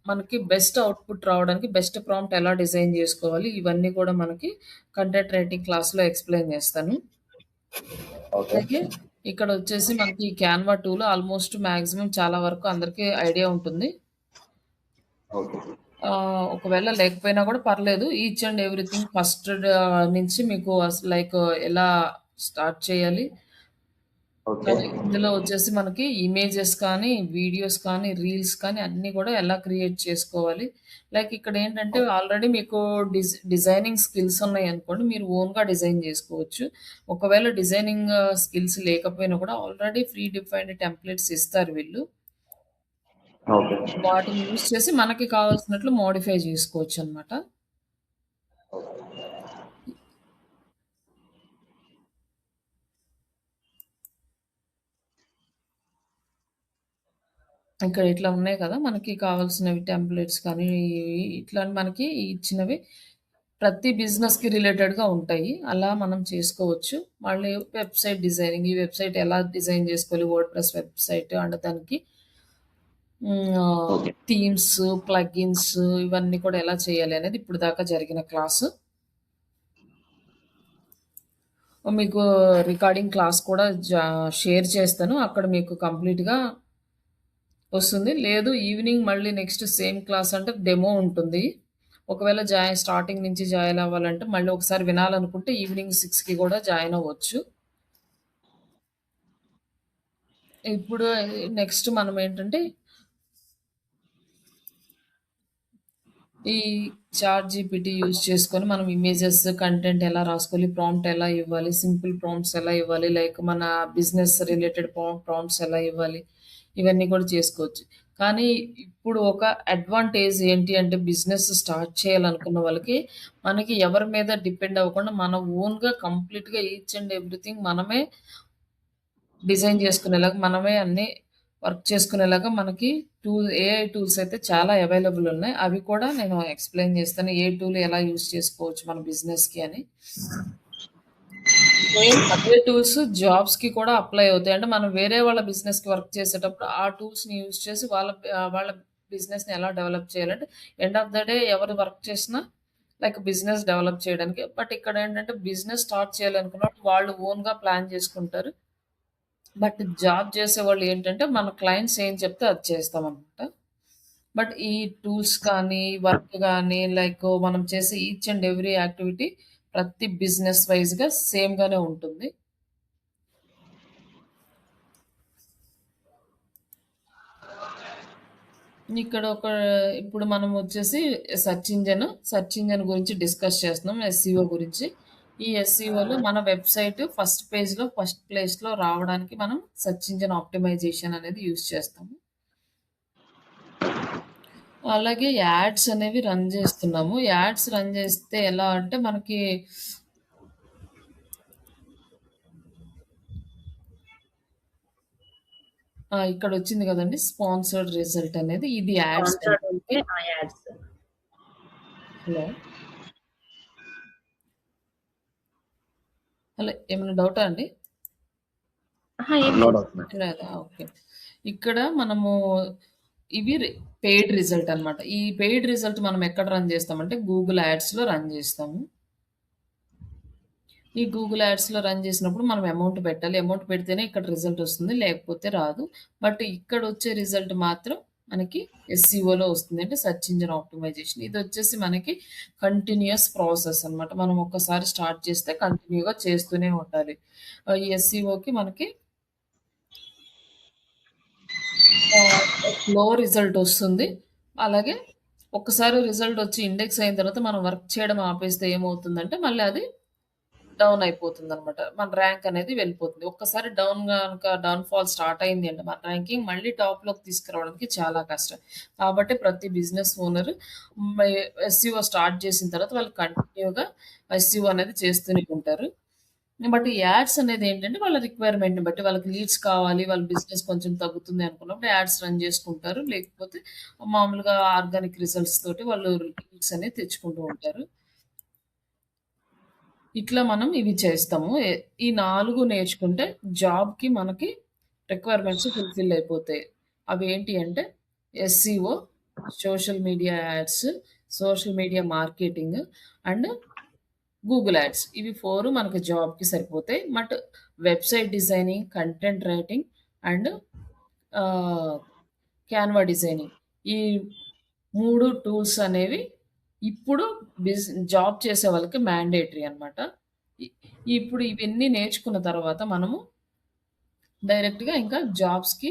మనకి బెస్ట్ అవుట్‌పుట్ రావడానికి బెస్ట్ ప్రాంప్ట్ ఎలా డిజైన్ చేసుకోవాలి? ఇవన్నీ కూడా మనకి కంటెంట్ రైటింగ్ క్లాస్‌లో ఎక్స్‌ప్లెయిన్ చేస్తాను. ఓకే. అలాగే ఇక్కడ వచ్చేసి మనకి క్యాన్వా టూల్ ఆల్మోస్ట్ మాక్సిమం చాలా వరకు అందరికీ ఐడియా ఉంటుంది. ఓకే. ఒకవేళ లేకపోయినా కూడా పర్లేదు. ఈచ్ అండ్ ఎవ్రీథింగ్ ఫస్ట్ నుంచి మీకు లైక్ ఎలా స్టార్ట్ చేయాలి. ఓకే. ఇందులో వచ్చేసి మనకి ఇమేజెస్ కానీ, వీడియోస్ కానీ, రీల్స్ కానీ అన్నీ కూడా ఎలా క్రియేట్ చేసుకోవాలి. లైక్ ఇక్కడ ఏంటంటే ఆల్రెడీ మీకు డిజైనింగ్ స్కిల్స్ ఉన్నాయనుకోండి, మీరు ఓన్‌గా డిజైన్ చేసుకోవచ్చు. ఒకవేళ డిజైనింగ్ స్కిల్స్ లేకపోయినా కూడా ఆల్రెడీ ప్రీ డిఫైన్డ్ టెంప్లేట్స్ ఇస్తారు వీళ్ళు. ఓకే. వాటిని యూజ్ చేసి మనకి కావాల్సినట్లు మోడిఫై చేసుకోవచ్చనమాట. ఇక్కడ ఇట్లా ఉన్నాయి కదా! మనకి కావాల్సినవి టెంప్లేట్స్ కానీ, ఇట్లా మనకి ఇచ్చినవి ప్రతి బిజినెస్‌కి రిలేటెడ్‌గా ఉంటాయి. అలా మనం చేసుకోవచ్చు. మళ్ళీ వెబ్‌సైట్ డిజైనింగ్. ఈ వెబ్‌సైట్ ఎలా డిజైన్ చేసుకోవాలి, వర్డ్‌ప్రెస్ వెబ్‌సైట్ అండ్ దానికి ఓకే. థీమ్స్, ప్లగిన్స్ ఇవన్నీ కూడా ఎలా చేయాలి అనేది ఇప్పుడు దాకా జరిగిన క్లాసు. మీకు రికార్డింగ్ క్లాస్ కూడా షేర్ చేస్తాను. అక్కడ మీకు కంప్లీట్‌గా వస్తుంది. లేదు ఈవినింగ్ మళ్ళీ నెక్స్ట్ సేమ్ క్లాస్ అంటే డెమో ఉంటుంది. ఒకవేళ స్టార్టింగ్ నుంచి జాయిన్ అవ్వాలంటే మళ్ళీ ఒకసారి వినాలనుకుంటే ఈవినింగ్ 6కి కూడా జాయిన్ అవ్వచ్చు. ఇప్పుడు నెక్స్ట్ మనం ఏంటంటే ఈ చాట్ జీపీటీ యూజ్ చేసుకొని మనం ఇమేజెస్, కంటెంట్ ఎలా రాసుకోవాలి, ప్రాంప్ట్ ఎలా ఇవ్వాలి, సింపుల్ ప్రాంప్ట్స్ ఎలా ఇవ్వాలి, లైక్ మన బిజినెస్ రిలేటెడ్ ప్రాంప్ట్స్ ఎలా ఇవ్వాలి, ఇవన్నీ కూడా చేసుకోవచ్చు. కానీ ఇప్పుడు ఒక అడ్వాంటేజ్ ఏంటి అంటే బిజినెస్ స్టార్ట్ చేయాలనుకున్న వాళ్ళకి మనకి ఎవరి మీద డిపెండ్ అవ్వకుండా మన ఓన్‌గా కంప్లీట్‌గా ఈచ్ అండ్ ఎవ్రీథింగ్ మనమే డిజైన్ చేసుకునేలాగా, మనమే అన్నీ వర్క్ చేసుకునేలాగా మనకి ఏఐ టూల్స్ అయితే చాలా అవైలబుల్ ఉన్నాయి. అవి కూడా నేను ఎక్స్‌ప్లెయిన్ చేస్తాను. ఏ టూల్ ఎలా యూజ్ చేసుకోవచ్చు మన బిజినెస్‌కి అని. సేమ్ అదే టూల్స్ జాబ్స్‌కి కూడా అప్లై అవుతాయి. అంటే మనం వేరే వాళ్ళ బిజినెస్‌కి వర్క్ చేసేటప్పుడు ఆ టూల్స్‌ని యూజ్ చేసి వాళ్ళ బిజినెస్‌ని ఎలా డెవలప్ చేయాలంటే ఎండ్ ఆఫ్ ద డే ఎవరు వర్క్ చేసినా లైక్ బిజినెస్ డెవలప్ చేయడానికి. బట్ ఇక్కడ ఏంటంటే బిజినెస్ స్టార్ట్ చేయాలనుకున్నప్పుడు వాళ్ళు ఓన్‌గా ప్లాన్ చేసుకుంటారు. బట్ జాబ్ చేసేవాళ్ళు ఏంటంటే మన క్లయింట్స్ ఏం చెప్తే అది చేస్తామనమాట. బట్ ఈ టూల్స్ కానీ, వర్క్ గానీ, లైక్ మనం చేసే ఈచ్ అండ్ ఎవ్రీ యాక్టివిటీ ప్రతి బిజినెస్ వైస్‌గా సేమ్‌గానే ఉంటుంది. ఇక్కడ ఇప్పుడు మనం వచ్చేసి సెర్చ్ ఇంజిన్ గురించి డిస్కస్ చేస్తున్నాం. ఎస్‌సిఓ గురించి. ఈ ఎస్‌సిఓలో మన వెబ్‌సైట్ ఫస్ట్ ప్లేస్‌లో రావడానికి మనం సెర్చ్ ఇంజిన్ ఆప్టిమైజేషన్ అనేది యూజ్ చేస్తాము. అలాగే యాడ్స్ అనేవి రన్ చేస్తున్నాము. యాడ్స్ రన్ చేస్తే ఎలా అంటే మనకి ఇక్కడొచ్చింది కదండీ! స్పాన్సర్డ్ రిజల్ట్ అనేది. ఇది యాడ్స్ అండి స్పాన్సర్డ్ ఉంటే మనకి. ఆ యాడ్స్. హలో! హలో! ఏమైనా డౌటా అండి? అహా! ఏం నో లేదు. Doubt madam. లేదా? ఓకే. ఇక్కడ మనము ఇవి పెయిడ్ రిజల్ట్ అన్నమాట. ఈ పెయిడ్ రిజల్ట్ మనం ఎక్కడ రన్ చేస్తామంటే గూగుల్ యాడ్స్‌లో రన్ చేస్తాము. ఈ గూగుల్ యాడ్స్‌లో రన్ చేసినప్పుడు మనం అమౌంట్ పెట్టాలి. అమౌంట్ పెడితేనే ఇక్కడ రిజల్ట్ వస్తుంది. లేకపోతే రాదు. బట్ ఇక్కడొచ్చే రిజల్ట్ మాత్రం మనకి ఎస్‌సిఓలో వస్తుంది. అంటే సెర్చ్ ఇంజిన్ ఆప్టిమైజేషన్. ఇదొచ్చేసి మనకి కంటిన్యూయస్ ప్రాసెస్ అన్నమాట. మనం ఒక్కసారి స్టార్ట్ చేస్తే కంటిన్యూ‌గా చేస్తూనే ఉండాలి. ఈ ఎస్‌సిఓకి మనకి స్లో రిజల్ట్ వస్తుంది. అలాగే ఒక్కసారి రిజల్ట్ వచ్చి ఇండెక్స్ అయిన తర్వాత మనం వర్క్ చేయడం ఆపేస్తే ఏమవుతుందంటే మళ్ళీ అది డౌన్ అయిపోతుందనమాట. మన ర్యాంక్ అనేది వెళ్ళిపోతుంది. ఒక్కసారి డౌన్ ఫాల్ స్టార్ట్ అయింది అంటే మన ర్యాంకింగ్ మళ్ళీ టాప్‌లోకి తీసుకురావడానికి చాలా కష్టం. కాబట్టి ప్రతి బిజినెస్ ఓనర్ ఎస్‌సిఓ స్టార్ట్ చేసిన తర్వాత వాళ్ళు కంటిన్యూ‌గా ఎస్‌సిఓ అనేది చేస్తూనే ఉంటారు. బట్ ఈ యాడ్స్ అనేది ఏంటంటే వాళ్ళ రిక్వైర్మెంట్‌ని బట్టి వాళ్ళకి లీడ్స్ కావాలి. వాళ్ళ బిజినెస్ కొంచెం తగ్గుతుంది అనుకున్నప్పుడు యాడ్స్ రన్ చేసుకుంటారు. లేకపోతే మామూలుగా ఆర్గానిక్ రిజల్ట్స్ తోటి వాళ్ళు లీడ్స్ అనేది తెచ్చుకుంటూ ఉంటారు. ఇట్లా మనం ఇవి చేస్తాము. ఈ 4 నేర్చుకుంటే జాబ్‌కి మనకి రిక్వైర్మెంట్స్ ఫుల్‌ఫిల్ అయిపోతాయి. అవేంటి అంటే SCO, social media ads, social media marketing and Google ads. ఇవి 4 మనకి జాబ్‌కి సరిపోతాయి. But website designing, content writing and Canva designing. ఈ 3 టూల్స్ అనేవి ఇప్పుడు జాబ్ చేసే వాళ్ళకి మ్యాండేటరీ అనమాట. ఇ ఇప్పుడు ఇవన్నీ నేర్చుకున్న తర్వాత మనము డైరెక్ట్‌గా ఇంకా జాబ్స్‌కి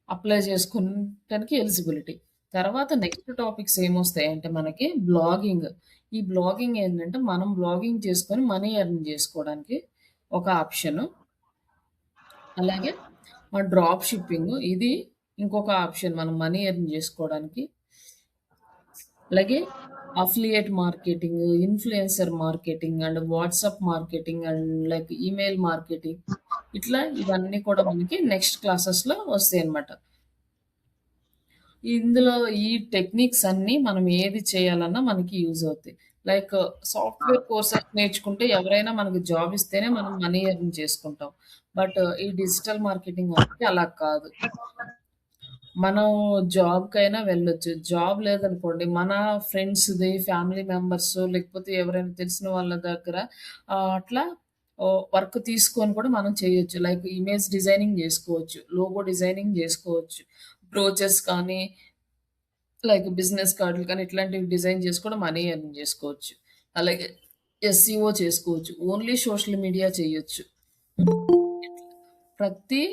అప్లై చేసుకుంటానికి ఎలిజిబిలిటీ. తర్వాత నెక్స్ట్ టాపిక్స్ ఏమొస్తాయంటే మనకి బ్లాగింగ్. ఈ బ్లాగింగ్ ఏంటంటే మనం బ్లాగింగ్ చేసుకొని మనీ ఎర్న్ చేసుకోవడానికి ఒక ఆప్షను. అలాగే డ్రాప్ షిప్పింగ్ ఇది ఇంకొక ఆప్షన్ మనం మనీ ఎర్న్ చేసుకోవడానికి. అలాగే affiliate marketing, influencer marketing and WhatsApp marketing and like email marketing. ఇట్లా ఇవన్నీ కూడా మనకి నెక్స్ట్ క్లాసెస్‌లో వస్తాయన్నమాట. ఇందులో ఈ టెక్నిక్స్ అన్నీ మనం ఏది చేయాలన్నా మనకి యూజ్ అవుతాయి. లైక్ సాఫ్ట్‌వేర్ కోర్సెస్ నేర్చుకుంటే ఎవరైనా మనకు జాబ్ ఇస్తేనే మనం మనీ ఎర్న్ చేసుకుంటాం. బట్ ఈ డిజిటల్ మార్కెటింగ్ అనేది అలా కాదు. మనం జాబ్‌కైనా వెళ్ళొచ్చు. జాబ్ లేదనుకోండి, మన ఫ్రెండ్స్‌ది, ఫ్యామిలీ మెంబర్స్ లేకపోతే ఎవరైనా తెలిసిన వాళ్ళ దగ్గర అట్లా వర్క్ తీసుకొని కూడా మనం చేయొచ్చు. లైక్ ఇమేజ్ డిజైనింగ్ జేసుకోవచ్చు. లోగో డిజైనింగ్ జేసుకోవచ్చు. బ్రోచర్స్ కానీ, లైక్ బిజినెస్ కార్డులు కానీ ఇట్లాంటివి డిజైన్ చేసి కూడా మనీ ఎర్న్ జేసుకోవచ్చు. అలాగే ఎస్‌సిఓ చేసుకోవచ్చు. ఓన్లీ సోషల్ మీడియా చేయొచ్చు. ప్రతి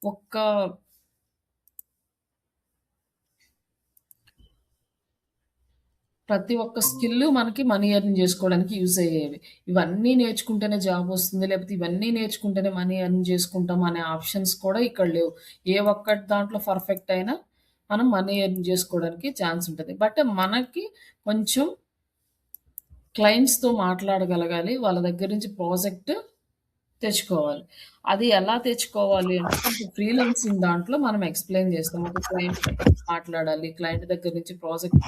ఒక్క ప్రతి ఒక్క స్కిల్లు మనకి మనీ ఎర్న్ జేసుకోవడానికి యూజ్ అయ్యేవి. ఇవన్నీ నేర్చుకుంటేనే జాబ్ వస్తుంది. లేకపోతే ఇవన్నీ నేర్చుకుంటేనే మనీ ఎర్న్ చేసుకుంటాం అనే ఆప్షన్స్ కూడా ఇక్కడ లేవు. ఏ ఒక్కటి దాంట్లో పర్ఫెక్ట్ అయినా మనం మనీ ఎర్న్ జేసుకోవడానికి ఛాన్స్ ఉంటది. బట్ మనకి కొంచెం క్లయింట్స్‌తో మాట్లాడగలగాలి. వాళ్ళ దగ్గర నుంచి ప్రాజెక్ట్ తెచ్చుకోవాలి. అది ఎలా తెచ్చుకోవాలి అంటే కొంచెం ఫ్రీలాన్సింగ్ దాంట్లో మనం ఎక్స్‌ప్లెయిన్ చేస్తాం. ఒక క్లయింట్‌తో మాట్లాడాలి. క్లయింట్ దగ్గర నుంచి ప్రాజెక్ట్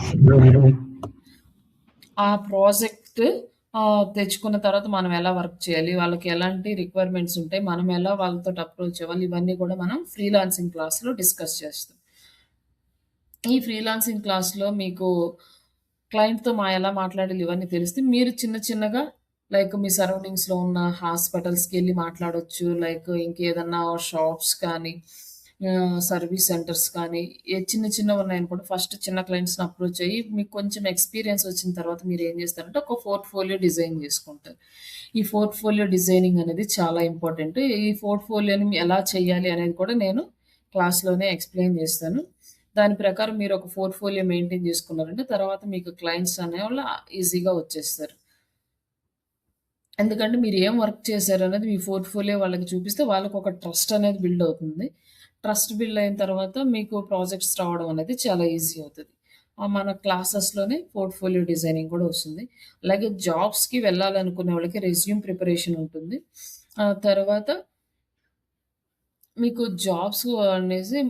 ఆ ప్రాజెక్ట్ తెచ్చుకున్న తర్వాత మనం ఎలా వర్క్ చేయాలి? వాళ్ళకి ఎలాంటి రిక్వైర్మెంట్స్ ఉంటాయి? మనం ఎలా వాళ్ళతోటి అప్రోచ్ అవ్వాలి? ఇవన్నీ కూడా మనం ఫ్రీలాన్సింగ్ క్లాస్‌లో డిస్కస్ చేస్తాం. ఈ ఫ్రీలాన్సింగ్ క్లాస్‌లో మీకు క్లయింట్‌తో ఎలా మాట్లాడాలి ఇవన్నీ తెలిస్తే మీరు చిన్న చిన్నగా లైక్ మీ సరౌండింగ్స్‌లో ఉన్న హాస్పిటల్స్‌కెళ్ళి మాట్లాడొచ్చు. లైక్ ఇంకేదన్నా షాప్స్ కానీ, సర్వీస్ సెంటర్స్ కానీ, చిన్న చిన్నవున్నాయనుకోండి ఫస్ట్ చిన్న క్లయింట్స్‌ని అప్రోచ్ అయ్యి మీకు కొంచెం ఎక్స్‌పీరియన్స్ వచ్చిన తర్వాత మీరేం చేస్తారంటే ఒక పోర్ట్‌ఫోలియో డిజైన్ చేసుకుంటారు. ఈ పోర్ట్‌ఫోలియో డిజైనింగ్ అనేది చాలా ఇంపార్టెంట్. ఈ పోర్ట్‌ఫోలియోని ఎలా చేయాలి అనేది కూడా నేను క్లాస్‌లోనే ఎక్స్‌ప్లెయిన్ చేస్తాను. దాని ప్రకారం మీరు ఒక పోర్ట్‌ఫోలియో మెయింటైన్ చేసుకున్నారంటే తర్వాత మీకు క్లయింట్స్ అనేవాళ్ళు ఈజీగా వచ్చేస్తారు. ఎందుకంటే మీరు ఏం వర్క్ చేశారనేది మీ పోర్ట్‌ఫోలియో వాళ్ళకి చూపిస్తే వాళ్ళకొక ట్రస్ట్ అనేది బిల్డ్ అవుతుంది. ట్రస్ట్ బిల్డ్ అయిన తర్వాత మీకు ప్రాజెక్ట్స్ రావడం అనేది చాలా ఈజీ అవుతది. మన క్లాసెస్‌లోనే పోర్ట్‌ఫోలియో డిజైనింగ్ కూడా వస్తుంది. అలాగే జాబ్స్‌కి వెళ్ళాలనుకునే వాళ్ళకి రెజ్యూమ్ ప్రిపరేషన్ ఉంటుంది. తర్వాత మీకు జాబ్స్ అనేసి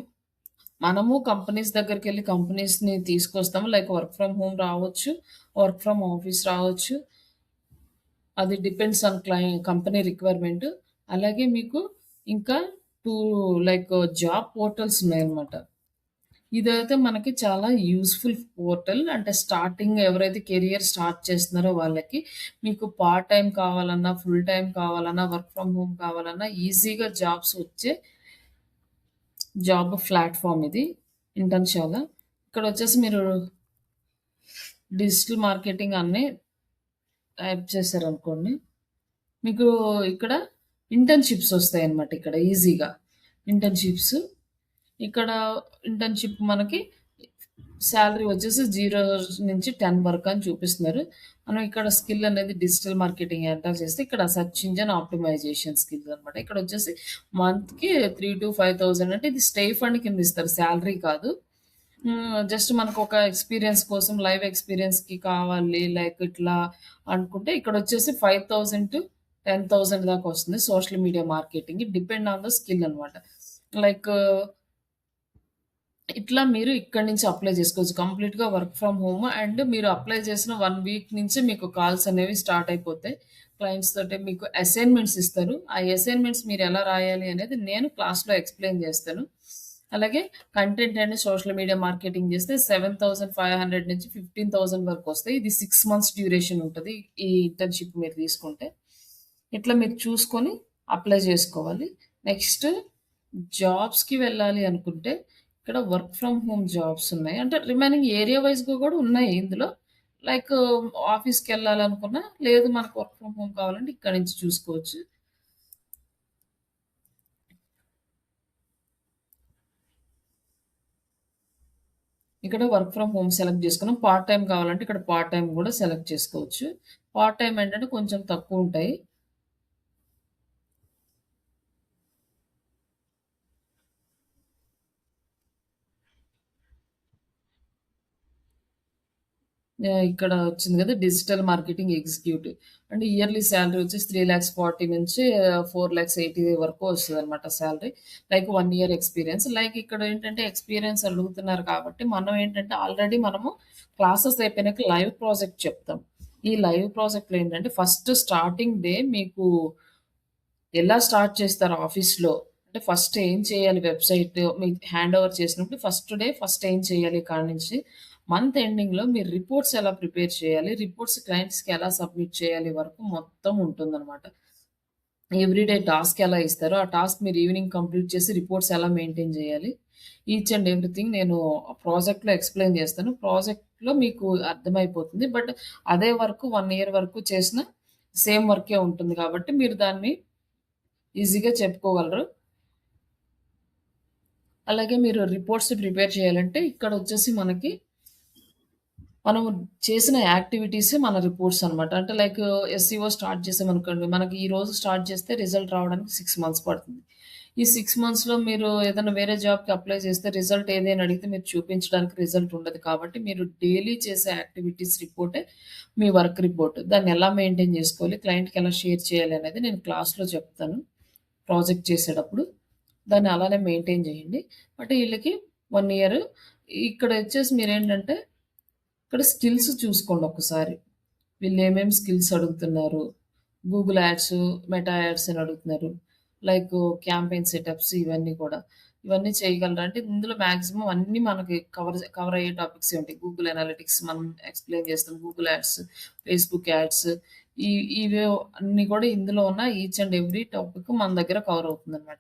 మనము కంపెనీస్ దగ్గరికెళ్ళి కంపెనీస్‌ని తీసుకొస్తాము. లైక్ వర్క్ ఫ్రమ్ హోమ్ రావచ్చు. వర్క్ ఫ్రమ్ ఆఫీస్ రావచ్చు. అది డిపెండ్స్ ఆన్ కంపెనీ రిక్వైర్మెంట్. అలాగే మీకు ఇంకా 2 లైక్ జాబ్ పోర్టల్స్ ఉన్నాయన్నమాట. ఇదైతే మనకి చాలా యూజ్‌ఫుల్ పోర్టల్. అంటే స్టార్టింగ్ ఎవరైతే కెరియర్ స్టార్ట్ చేస్తున్నారో వాళ్ళకి మీకు పార్ట్ టైమ్ కావాలన్నా, ఫుల్ టైమ్ కావాలన్నా, వర్క్ ఫ్రమ్ హోమ్ కావాలన్నా ఈజీగా జాబ్స్ వచ్చే జాబ్ ప్లాట్‌ఫార్మ్ ఇది. ఇంటర్న్‌షాలా. ఇక్కడొచ్చేసి మీరు డిజిటల్ మార్కెటింగ్ అన్నీ టైప్ చేశారనుకోండి. మీకు ఇక్కడ ఇంటర్న్‌షిప్స్ వస్తాయన్నమాట ఇక్కడ ఈజీగా. ఇంటర్న్‌షిప్స్ ఇక్కడ ఇంటర్న్‌షిప్ మనకి సాలరీ వచ్చేసి 0 నుంచి 10 వరకు అని చూపిస్తున్నారు. మనం ఇక్కడ స్కిల్ అనేది డిజిటల్ మార్కెటింగ్ ఎంటర్ చేస్తే ఇక్కడ సెర్చ్ ఇంజిన్ ఆప్టిమైజేషన్ స్కిల్స్ అనమాట. ఇక్కడొచ్చేసి మంత్‌కి 3,000-5,000 అంటే ఇది స్టే ఫండ్ కింద ఇస్తారు. సాలరీ కాదు. జస్ట్ మనకొక ఎక్స్‌పీరియన్స్ కోసం లైవ్ ఎక్స్‌పీరియన్స్‌కి కావాలి లైక్ ఇట్లా అనుకుంటే ఇక్కడొచ్చేసి 5,000-10,000 దాకా వస్తుంది. Social media marketing depend on the skill అనమాట. లైక్ ఇట్లా మీరు ఇక్కడి నుంచి అప్లై చేసుకోవచ్చు. కంప్లీట్‌గా వర్క్ ఫ్రమ్ హోమ్ అండ్ మీరు అప్లై చేసిన 1 వీక్ నుంచే మీకు కాల్స్ అనేవి స్టార్ట్ అయిపోతాయి. క్లయింట్స్ తోటి మీకు అసైన్‌మెంట్స్ ఇస్తారు. ఆ అసైన్‌మెంట్స్ మీరు ఎలా రాయాలి అనేది నేను క్లాస్‌లో ఎక్స్‌ప్లెయిన్ చేస్తాను. అలాగే content and social media marketing చేస్తే 7,500 నుంచి 15,000 వరకు వస్తాయి. ఇది 6 మంత్స్ డ్యూరేషన్ ఉంటది. ఈ ఇంటర్న్‌షిప్ మీరు తీసుకుంటే. ఇట్లా మీరు చూసుకొని అప్లై చేసుకోవాలి. నెక్స్ట్ జాబ్స్‌కి వెళ్ళాలి అనుకుంటే, ఇక్కడ వర్క్ ఫ్రమ్ హోమ్ జాబ్స్ ఉన్నాయి. అంటే రిమైనింగ్ ఏరియా వైస్‌గా కూడా ఉన్నాయి ఇందులో. లైక్ ఆఫీస్‌కెళ్ళాలనుకున్నా, లేదు మనకు వర్క్ ఫ్రమ్ హోమ్ కావాలంటే ఇక్కడి నుంచి చూసుకోవచ్చు. ఇక్కడ వర్క్ ఫ్రమ్ హోమ్ సెలెక్ట్ చేసుకున్నాం. పార్ట్ టైమ్ కావాలంటే ఇక్కడ పార్ట్ టైమ్ కూడా సెలెక్ట్ చేసుకోవచ్చు. పార్ట్ టైమ్ ఏంటంటే కొంచెం తక్కువుంటాయి. ఇక్కడ వచ్చింది కదా! Digital marketing executive. అంటే ఇయర్లీ సాలరీ వచ్చేసి 3,40,000 నుంచి 4,80,000 వరకు వస్తదనమాట salary. Like 1 year experience. Like ఇక్కడ ఏంటంటే ఎక్స్‌పీరియన్స్ అడుగుతున్నారు కాబట్టి మనం ఏంటంటే ఆల్రెడీ మనము క్లాసెస్ అయిపోయినాక లైవ్ ప్రాజెక్ట్ చెప్తాం. ఈ లైవ్ ప్రాజెక్ట్‌లో ఏంటంటే ఫస్ట్ స్టార్టింగ్ డే మీకు ఎలా స్టార్ట్ చేస్తారు ఆఫీస్‌లో? అంటే ఫస్ట్ ఏం చేయాలి వెబ్‌సైట్ మీకు హ్యాండ్ ఓవర్ చేసినప్పుడు ఫస్ట్ డే ఫస్ట్ ఏం చేయాలి కాడ నుంచి మంత్ ఎండింగ్‌లో మీరు రిపోర్ట్స్ ఎలా ప్రిపేర్ చేయాలి? రిపోర్ట్స్ క్లయింట్స్‌కి ఎలా సబ్మిట్ చేయాలి వరకు మొత్తం ఉంటుందనమాట. ఎవ్రీడే టాస్క్ ఎలా ఇస్తారో, ఆ టాస్క్ మీరు ఈవినింగ్ కంప్లీట్ చేసి రిపోర్ట్స్ ఎలా మెయింటైన్ చేయాలి? ఈచ్ అండ్ ఎవ్రీథింగ్ నేను ప్రాజెక్ట్‌లో ఎక్స్‌ప్లెయిన్ చేస్తాను. ప్రాజెక్ట్‌లో మీకు అర్థమైపోతుంది. బట్ అదే వర్క్ 1 ఇయర్ వరకు చేసిన సేమ్ వర్కే ఉంటుంది కాబట్టి మీరు దాన్ని ఈజీగా చెప్పుకోగలరు. అలాగే మీరు రిపోర్ట్స్ ప్రిపేర్ చేయాలంటే ఇక్కడొచ్చేసి మనకి మనము చేసిన యాక్టివిటీసే మన రిపోర్ట్స్ అనమాట. అంటే లైక్ ఎస్‌సీఓ స్టార్ట్ చేసామనుకోండి. మనకి ఈరోజు స్టార్ట్ చేస్తే రిజల్ట్ రావడానికి 6 మంత్స్ పడుతుంది. ఈ 6 మంత్స్‌లో మీరు ఏదైనా వేరే జాబ్‌కి అప్లై చేస్తే రిజల్ట్ ఏది అని అడిగితే మీరు చూపించడానికి రిజల్ట్ ఉండదు. కాబట్టి మీరు డైలీ చేసే యాక్టివిటీస్ రిపోర్టే మీ వర్క్ రిపోర్ట్. దాన్ని ఎలా మెయింటైన్ చేసుకోవాలి, క్లయింట్‌కి ఎలా షేర్ చేయాలి అనేది నేను క్లాస్‌లో చెప్తాను. ప్రాజెక్ట్ చేసేటప్పుడు. దాన్ని అలానే మెయింటైన్ చేయండి. బట్ ఈళ్ళకి 1 ఇయర్ ఇక్కడొచ్చేసి మీరేంటంటే ఇక్కడ స్కిల్స్ చూసుకోండి ఒక్కసారి. వీళ్ళేమేమి స్కిల్స్ అడుగుతున్నారు. గూగుల్ యాడ్స్, మెటా యాడ్స్ అని అడుగుతున్నారు. లైక్ క్యాంపెయిన్ సెటప్స్ ఇవన్నీ కూడా. ఇవన్నీ చేయగలరా? అంటే ఇందులో మాక్సిమం అన్నీ మనకి కవర్ అయ్యే టాపిక్సే ఉంటాయి. గూగుల్ అనలిటిక్స్ మనం ఎక్స్‌ప్లెయిన్ చేస్తాం. గూగుల్ యాడ్స్, ఫేస్‌బుక్ యాడ్స్ ఈ ఇవే అన్నీ కూడా ఇందులో ఉన్న ఈచ్ అండ్ ఎవ్రీ టాపిక్ మన దగ్గర కవర్ అవుతుందనమాట.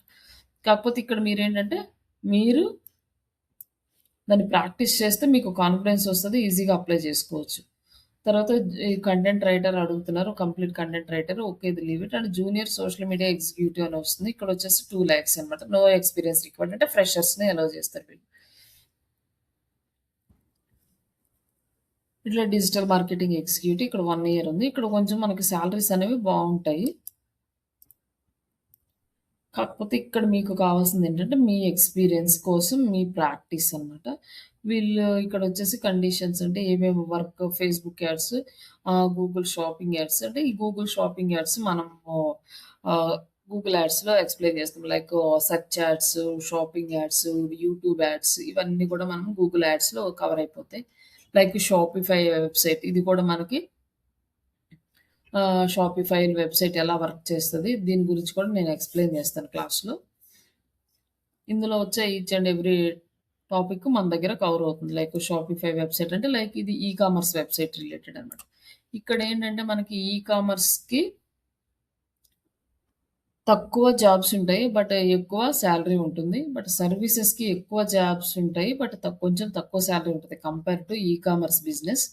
కాకపోతే ఇక్కడ మీరేంటంటే మీరు దాన్ని ప్రాక్టీస్ చేస్తే మీకు కాన్ఫిడెన్స్ వస్తది. ఈజీగా అప్లై చేసుకోవచ్చు. తర్వాత ఈ కంటెంట్ రైటర్ అడుగుతున్నారు. Complete content writer. ఓకే. ఇది leave it and junior social media executive అని వస్తుంది. ఇక్కడొచ్చేసి 2,00,000 అనమాట. నో ఎక్స్‌పీరియన్స్ రిక్వైర్డ్ అంటే ఫ్రెషర్స్‌ని అలౌ చేస్తారు వీళ్ళు. ఇట్లా డిజిటల్ మార్కెటింగ్ ఎగ్జిక్యూటివ్ ఇక్కడ 1 ఇయర్ ఉంది. ఇక్కడ కొంచెం మనకి సాలరీస్ అనేవి బావుంటాయి. కాకపోతే ఇక్కడ మీకు కావాల్సిందేంటంటే, మీ ఎక్స్‌పీరియన్స్ కోసం మీ ప్రాక్టీస్ అనమాట. వీళ్ళు ఇక్కడొచ్చేసి కండిషన్స్ అంటే ఏమేమి work Facebook ads, Google shopping ads అంటే ఈ గూగుల్ షాపింగ్ యాడ్స్ మనము ఆహ్, గూగుల్ యాడ్స్‌లో ఎక్స్‌ప్లెయిన్ చేస్తాం. Like search ads, shopping ads, YouTube ads ఇవన్నీ కూడా మనం గూగుల్ యాడ్స్‌లో కవర్ అయిపోతాయి. లైక్ షాపిఫై వెబ్‌సైట్ ఇది కూడా మనకి షాపిఫై వెబ్‌సైట్ ఎలా వర్క్ చేస్తది. దీని గురించి కూడా నేను ఎక్స్‌ప్లెయిన్ చేస్తాను క్లాస్‌లో. ఇందులో వచ్చే ఈచ్ అండ్ ఎవ్రీ టాపిక్ మన దగ్గర కవర్ అవుతుంది. లైక్ షాపిఫై వెబ్‌సైట్ అంటే లైక్ ఇది కామర్స్ వెబ్‌సైట్ రిలేటెడ్ అనమాట. ఇక్కడేంటంటే మనకి కామర్స్‌కి తక్కువ జాబ్స్ ఉంటాయి. బట్ ఎక్కువ సాలరీ ఉంటుంది. బట్ సర్వీసెస్‌కి ఎక్కువ జాబ్స్ ఉంటాయి. బట్ కొంచెం తక్కువ సాలరీ ఉంటది కంపేర్ టు కామర్స్ బిజినెస్.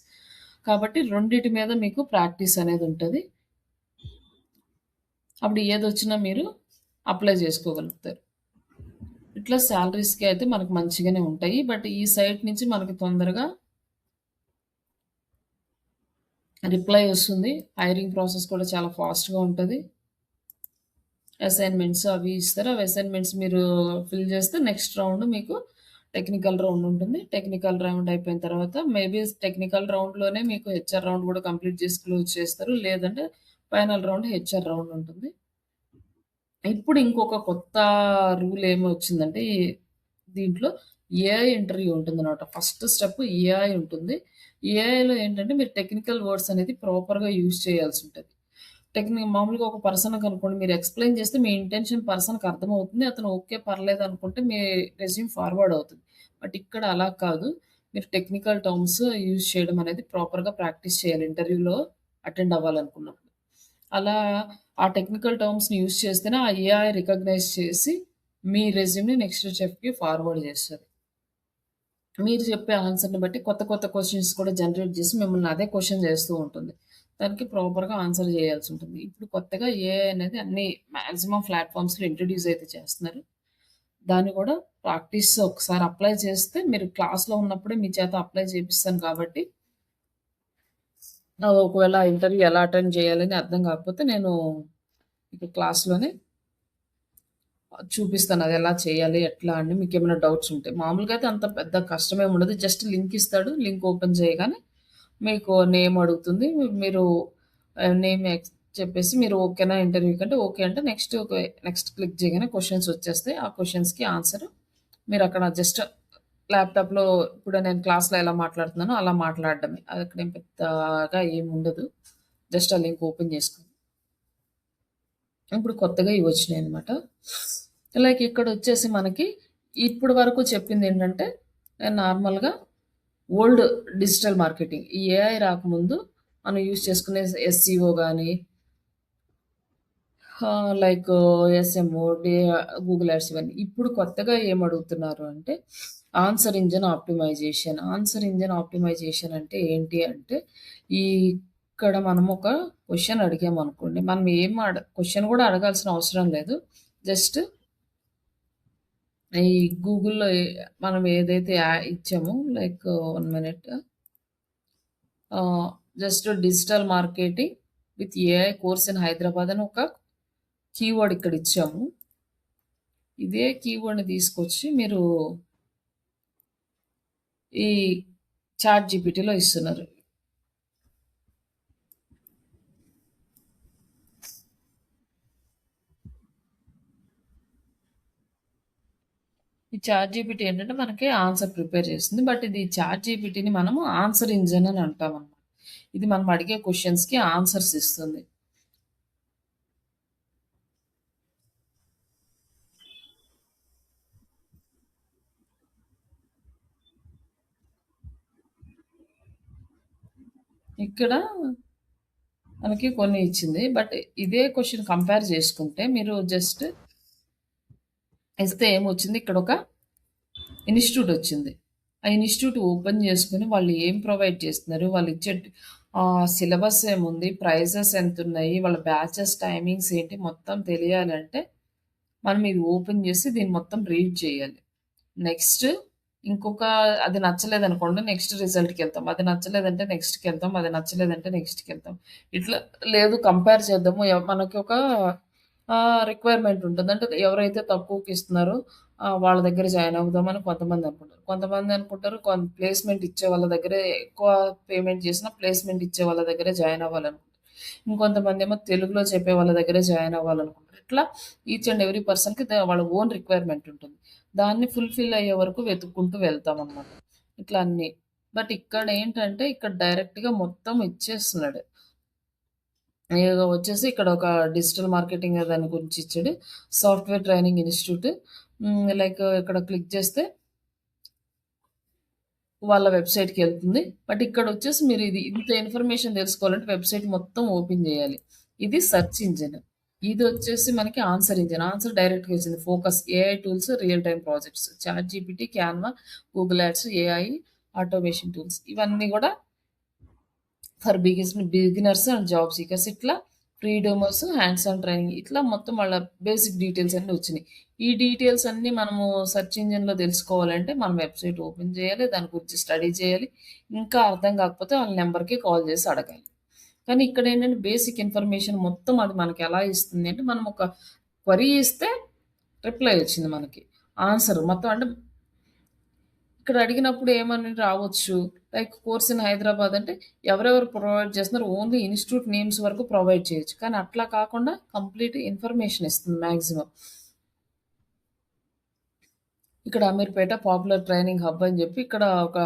కాబట్టి రెండిటి మీద మీకు ప్రాక్టీస్ అనేది ఉంటది. అప్పుడు ఏదొచ్చినా మీరు అప్లై చేసుకోగలుగుతారు. ఇట్లా సాలరీస్‌కి అయితే మనకు మంచిగానే ఉంటాయి. బట్ ఈ సైట్ నుంచి మనకి తొందరగా రిప్లై వస్తుంది. హైరింగ్ ప్రాసెస్ కూడా చాలా ఫాస్ట్‌గా ఉంటది. అసైన్‌మెంట్స్ అవి ఇస్తారు. అవి అసైన్‌మెంట్స్ మీరు ఫిల్ చేస్తే నెక్స్ట్ రౌండ్ మీకు టెక్నికల్ రౌండ్ ఉంటుంది. టెక్నికల్ రౌండ్ అయిపోయిన తర్వాత మేబీ టెక్నికల్ రౌండ్‌లోనే మీకు హెచ్ఆర్ రౌండ్ కూడా కంప్లీట్ చేసి క్లోజ్ చేస్తారు. లేదంటే ఫైనల్ రౌండ్ హెచ్ఆర్ రౌండ్ ఉంటుంది. ఇప్పుడు ఇంకొక కొత్త రూల్ ఏమొచ్చిందంటే, దీంట్లో ఏఐ ఇంటర్వ్యూ ఉంటుందనమాట. ఫస్ట్ స్టెప్ ఏఐ ఉంటుంది. ఏఐలో ఏంటంటే, మీరు టెక్నికల్ వర్డ్స్ అనేది ప్రాపర్‌గా యూజ్ చేయాల్సుంటది. మామూలుగా ఒక పర్సన్‌కనుకోండి మీరు ఎక్స్‌ప్లెయిన్ చేస్తే మీ ఇంటెన్షన్ పర్సన్‌కి అర్థమవుతుంది. అతను ఓకే. పర్లేదనుకుంటే మీ రెజ్యూమ్ ఫార్వర్డ్ అవుతుంది. బట్ ఇక్కడ అలా కాదు. మీరు టెక్నికల్ టర్మ్స్ యూజ్ చేయడం అనేది ప్రాపర్‌గా ప్రాక్టీస్ చేయాలి ఇంటర్వ్యూలో అటెండ్ అవ్వాలనుకున్నప్పుడు. అలా ఆ టెక్నికల్ టర్మ్స్‌ని యూజ్ చేస్తేనే ఆ ఏఐ రికగ్నైజ్ చేసి మీ రెజ్యూమ్‌ని నెక్స్ట్ స్టెప్‌కి ఫార్వర్డ్ చేస్తది. మీరు చెప్పే ఆన్సర్‌ని బట్టి కొత్త కొత్త క్వెషన్స్ కూడా జనరేట్ చేసి మిమ్మల్ని అదే క్వెషన్ చేస్తూ ఉంటుంది. దానికి ప్రాపర్‌గా ఆన్సర్ చేయాల్సుంటుంది. ఇప్పుడు కొత్తగా ఏఐ అనేది అన్ని మాక్సిమం ప్లాట్‌ఫార్మ్స్‌లో ఇంట్రొడ్యూస్ అయితే చేస్తున్నారు. దాన్ని కూడా ప్రాక్టీస్ ఒకసారి అప్లై చేస్తే మీరు క్లాస్‌లో ఉన్నప్పుడే మీ చేత అప్లై చేపిస్తాను కాబట్టి ఒకవేళ ఆ ఇంటర్వ్యూ ఎలా అటెండ్ చేయాలని అర్థం కాకపోతే నేను ఇక క్లాస్‌లోనే చూపిస్తాను. అదెలా చేయాలి? ఎట్లా అని మీకేమైనా డౌట్స్ ఉంటే. మామూలుగా అయితే అంత పెద్ద కష్టమేమి ఉండదు. జస్ట్ లింక్ ఇస్తాడు. లింక్ ఓపెన్ చేయగానే మీకు నేమ్ అడుగుతుంది. మీరు నేమ్ చెప్పేసి మీరు ఓకేనా ఇంటర్వ్యూకి అంటే ఓకే అంటే నెక్స్ట్ క్లిక్ చేయగానే క్వెషన్స్ వచ్చేస్తాయి. ఆ క్వెషన్స్‌కి ఆన్సర్ మీరక్కడ జస్ట్ ల్యాప్‌టాప్‌లో ఇప్పుడు నేను క్లాస్‌లో ఎలా మాట్లాడుతున్నానో అలా మాట్లాడడమే. అక్కడేం పెద్దగా ఏముండదు. జస్ట్ ఆ లింక్ ఓపెన్ చేసుకొని ఇప్పుడు కొత్తగా ఇవొచ్చినాయనమాట. లైక్ ఇక్కడొచ్చేసి మనకి ఇప్పటి వరకు చెప్పిందేంటంటే, నార్మల్‌గా ఓల్డ్ డిజిటల్ మార్కెటింగ్. ఈ ఏఐ రాకముందు మనం యూజ్ చేసుకునే ఎస్‌సిఓ గాని, లైక్ ఎస్ఎంఓ, గూగుల్ యాడ్స్ ఇవన్నీ. ఇప్పుడు కొత్తగా ఏమడుగుతున్నారు అంటే, ఆన్సర్ ఇంజిన్ ఆప్టిమైజేషన్ అంటే ఏంటి అంటే, ఈ ఇక్కడ మనం ఒక క్వెషన్ అడిగామనుకోండి, మనం క్వెషన్ కూడా అడగాల్సిన అవసరం లేదు. జస్ట్ ఈ గూగుల్‌లో మనం ఏదైతే ఇచ్చామో like 1 minute just digital marketing with AI course in Hyderabad అని ఒక కీవర్డ్ ఇక్కడ ఇచ్చాము. ఇదే కీవర్డ్‌ని తీసుకొచ్చి మీరు ఈ చాట్ జీపీటీలో ఇస్తున్నారు. ఈ చాట్ జీపీటీ ఏంటంటే మనకి ఆన్సర్ ప్రిపేర్ చేస్తుంది. బట్ ఇది చాట్ జీపీటీని మనము ఆన్సర్ ఇంజిన్ అని అంటామనమాట. ఇది మనం అడిగే క్వెషన్స్‌కి ఆన్సర్స్ ఇస్తుంది. ఇక్కడ మనకి కొన్ని ఇచ్చింది. బట్ ఇదే క్వెషన్ కంపేర్ చేసుకుంటే మీరు జస్ట్ ఇస్తే ఏమొచ్చింది ఇక్కడొక ఇన్‌స్టిట్యూట్ వచ్చింది. ఆ ఇన్‌స్టిట్యూట్ ఓపెన్ చేసుకొని వాళ్ళు ఏం ప్రొవైడ్ చేస్తున్నారు? వాళ్ళు ఇచ్చే సిలబస్ ఏముంది? ప్రైజెస్ ఎంతున్నయి? వాళ్ళ బ్యాచెస్ టైమింగ్స్ ఏంటి? మొత్తం తెలియాలంటే మనం ఇది ఓపెన్ చేసి దీన్ని మొత్తం రీడ్ చేయాలి. నెక్స్ట్ ఇంకొక అది నచ్చలేదనుకోండి నెక్స్ట్ రిజల్ట్‌కెళ్తాం. అది నచ్చలేదంటే నెక్స్ట్‌కెళ్తాం. అది నచ్చలేదంటే నెక్స్ట్‌కెళ్తాం. ఇట్లా లేదు కంపేర్ చేద్దాము. మనకి ఒక రిక్వైర్మెంట్ ఉంటుంది. అంటే ఎవరైతే తక్కువకిస్తున్నారో వాళ్ళ దగ్గర జాయిన్ అవుదామని కొంతమంది అనుకుంటారు. కొంతమంది అనుకుంటారు ప్లేస్‌మెంట్ ఇచ్చే వాళ్ళ దగ్గరే ఎక్కువ పేమెంట్ చేసినా ప్లేస్‌మెంట్ ఇచ్చే వాళ్ళ దగ్గరే జాయిన్ అవ్వాలనుకుంటారు. ఇంకొంతమందేమో తెలుగులో చెప్పే వాళ్ళ దగ్గరే జాయిన్ అవ్వాలనుకుంటారు. ఇట్లా ఈచ్ అండ్ ఎవ్రీ పర్సన్‌కి వాళ్ళ ఓన్ రిక్వైర్మెంట్ ఉంటుంది. దాన్ని ఫుల్‌ఫిల్ అయ్యే వరకు వెతుక్కుంటూ వెళ్తామనమాట. ఇట్లా అన్నీ. బట్ ఇక్కడేంటంటే ఇక్కడ డైరెక్ట్‌గా మొత్తం ఇచ్చేస్తున్నాడు. ఇగ వచ్చేసి ఇక్కడ ఒక డిజిటల్ మార్కెటింగ్ దాని గురించి ఇచ్చాడు. Software training institute. లైక్ ఇక్కడ క్లిక్ చేస్తే వాళ్ళ వెబ్‌సైట్‌కెళ్తుంది. బట్ ఇక్కడొచ్చేసి మీరు ఇది ఇంత ఇన్ఫర్మేషన్ తెలుసుకోవాలంటే వెబ్‌సైట్ మొత్తం ఓపెన్ చేయాలి. ఇది సెర్చ్ ఇంజిన్. ఇదొచ్చేసి మనకి ఆన్సర్ ఇంజిన్. ఆన్సర్ డైరెక్ట్‌గా వచ్చింది. Focus, AI tools, real time projects, chat GPT, Canva, Google ads, AI, automation tools ఇవన్నీ గూడా for beginners and job seekers ఇట్లా free demos, hands on training ఇట్లా మొత్తం వాళ్ళ బేసిక్ డీటెయిల్స్ అన్నీ వచ్చినాయి. ఈ డీటెయిల్స్ అన్నీ మనము సెర్చ్ ఇంజిన్‌లో తెలుసుకోవాలంటే మనం వెబ్‌సైట్ ఓపెన్ చేయాలి. దాని గురించి స్టడీ చేయాలి. ఇంకా అర్థం కాకపోతే వాళ్ళ నంబర్‌కి కాల్ చేసి అడగాలి. కానీ ఇక్కడేంటంటే బేసిక్ ఇన్ఫర్మేషన్ మొత్తం అది మనకెలా ఇస్తుంది అంటే మనం ఒక క్వెరీ ఇస్తే రిప్లై వచ్చింది మనకి. ఆన్సర్ మొత్తం అంటే ఇక్కడ అడిగినప్పుడు ఏమని రావచ్చు, లైక్ కోర్స్ ఇన్ హైదరాబాద్ అంటే ఎవరెవరు ప్రొవైడ్ చేస్తున్నారు ఓన్లీ ఇన్‌స్టిట్యూట్ నేమ్స్ వరకు ప్రొవైడ్ చేయొచ్చు. కానీ అట్లా కాకుండా కంప్లీట్ ఇన్ఫర్మేషన్ ఇస్తుంది మాక్సిమం. ఇక్కడ అమీర్‌పేట పాపులర్ ట్రైనింగ్ హబ్ అని చెప్పి ఇక్కడ ఒక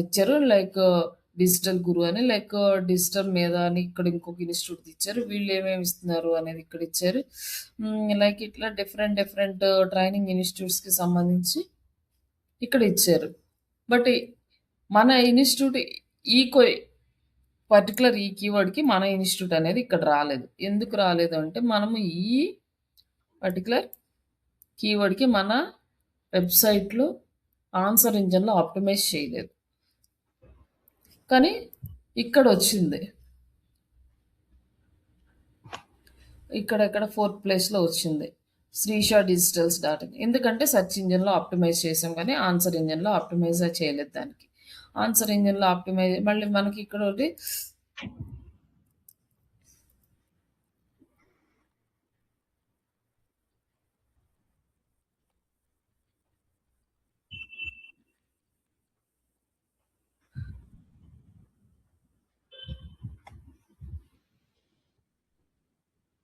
ఇచ్చారు. లైక్ డిజిటల్ గురు అని లైక్ డిజిటల్ మీద అని ఇక్కడ ఇంకొక ఇన్‌స్టిట్యూట్ ఇచ్చారు. వీళ్ళు ఏమేమి ఇస్తున్నారు అనేది ఇక్కడ ఇచ్చారు. లైక్ ఇట్లా డిఫరెంట్ డిఫరెంట్ ట్రైనింగ్ ఇన్‌స్టిట్యూట్స్‌కి సంబంధించి ఇక్కడ ఇచ్చారు. బట్ మన ఇన్‌స్టిట్యూట్ ఈక్వ పర్టిక్యులర్ ఈ కీవర్డ్‌కి మన ఇన్‌స్టిట్యూట్ అనేది ఇక్కడ రాలేదు. ఎందుకు రాలేదు అంటే మనము ఈ పర్టిక్యులర్ కీవర్డ్‌కి మన వెబ్‌సైట్‌లో ఆన్సర్ ఇంజిన్‌లో ఆప్టిమైజ్ చేయలేదు. కానీ ఇక్కడొచ్చింది. ఇక్కడ ఫోర్త్ ప్లేస్‌లో వచ్చింది. Srisha digitals dot in. ఎందుకంటే సెర్చ్ ఇంజిన్‌లో ఆప్టిమైజ్ చేసాం కానీ ఆన్సర్ ఇంజిన్‌లో ఆప్టిమైజ్ చేయలేదు దానికి. ఆన్సర్ ఇంజిన్‌లో ఆప్టిమైజ్ మళ్ళీ మనకి ఇక్కడ ఒకటి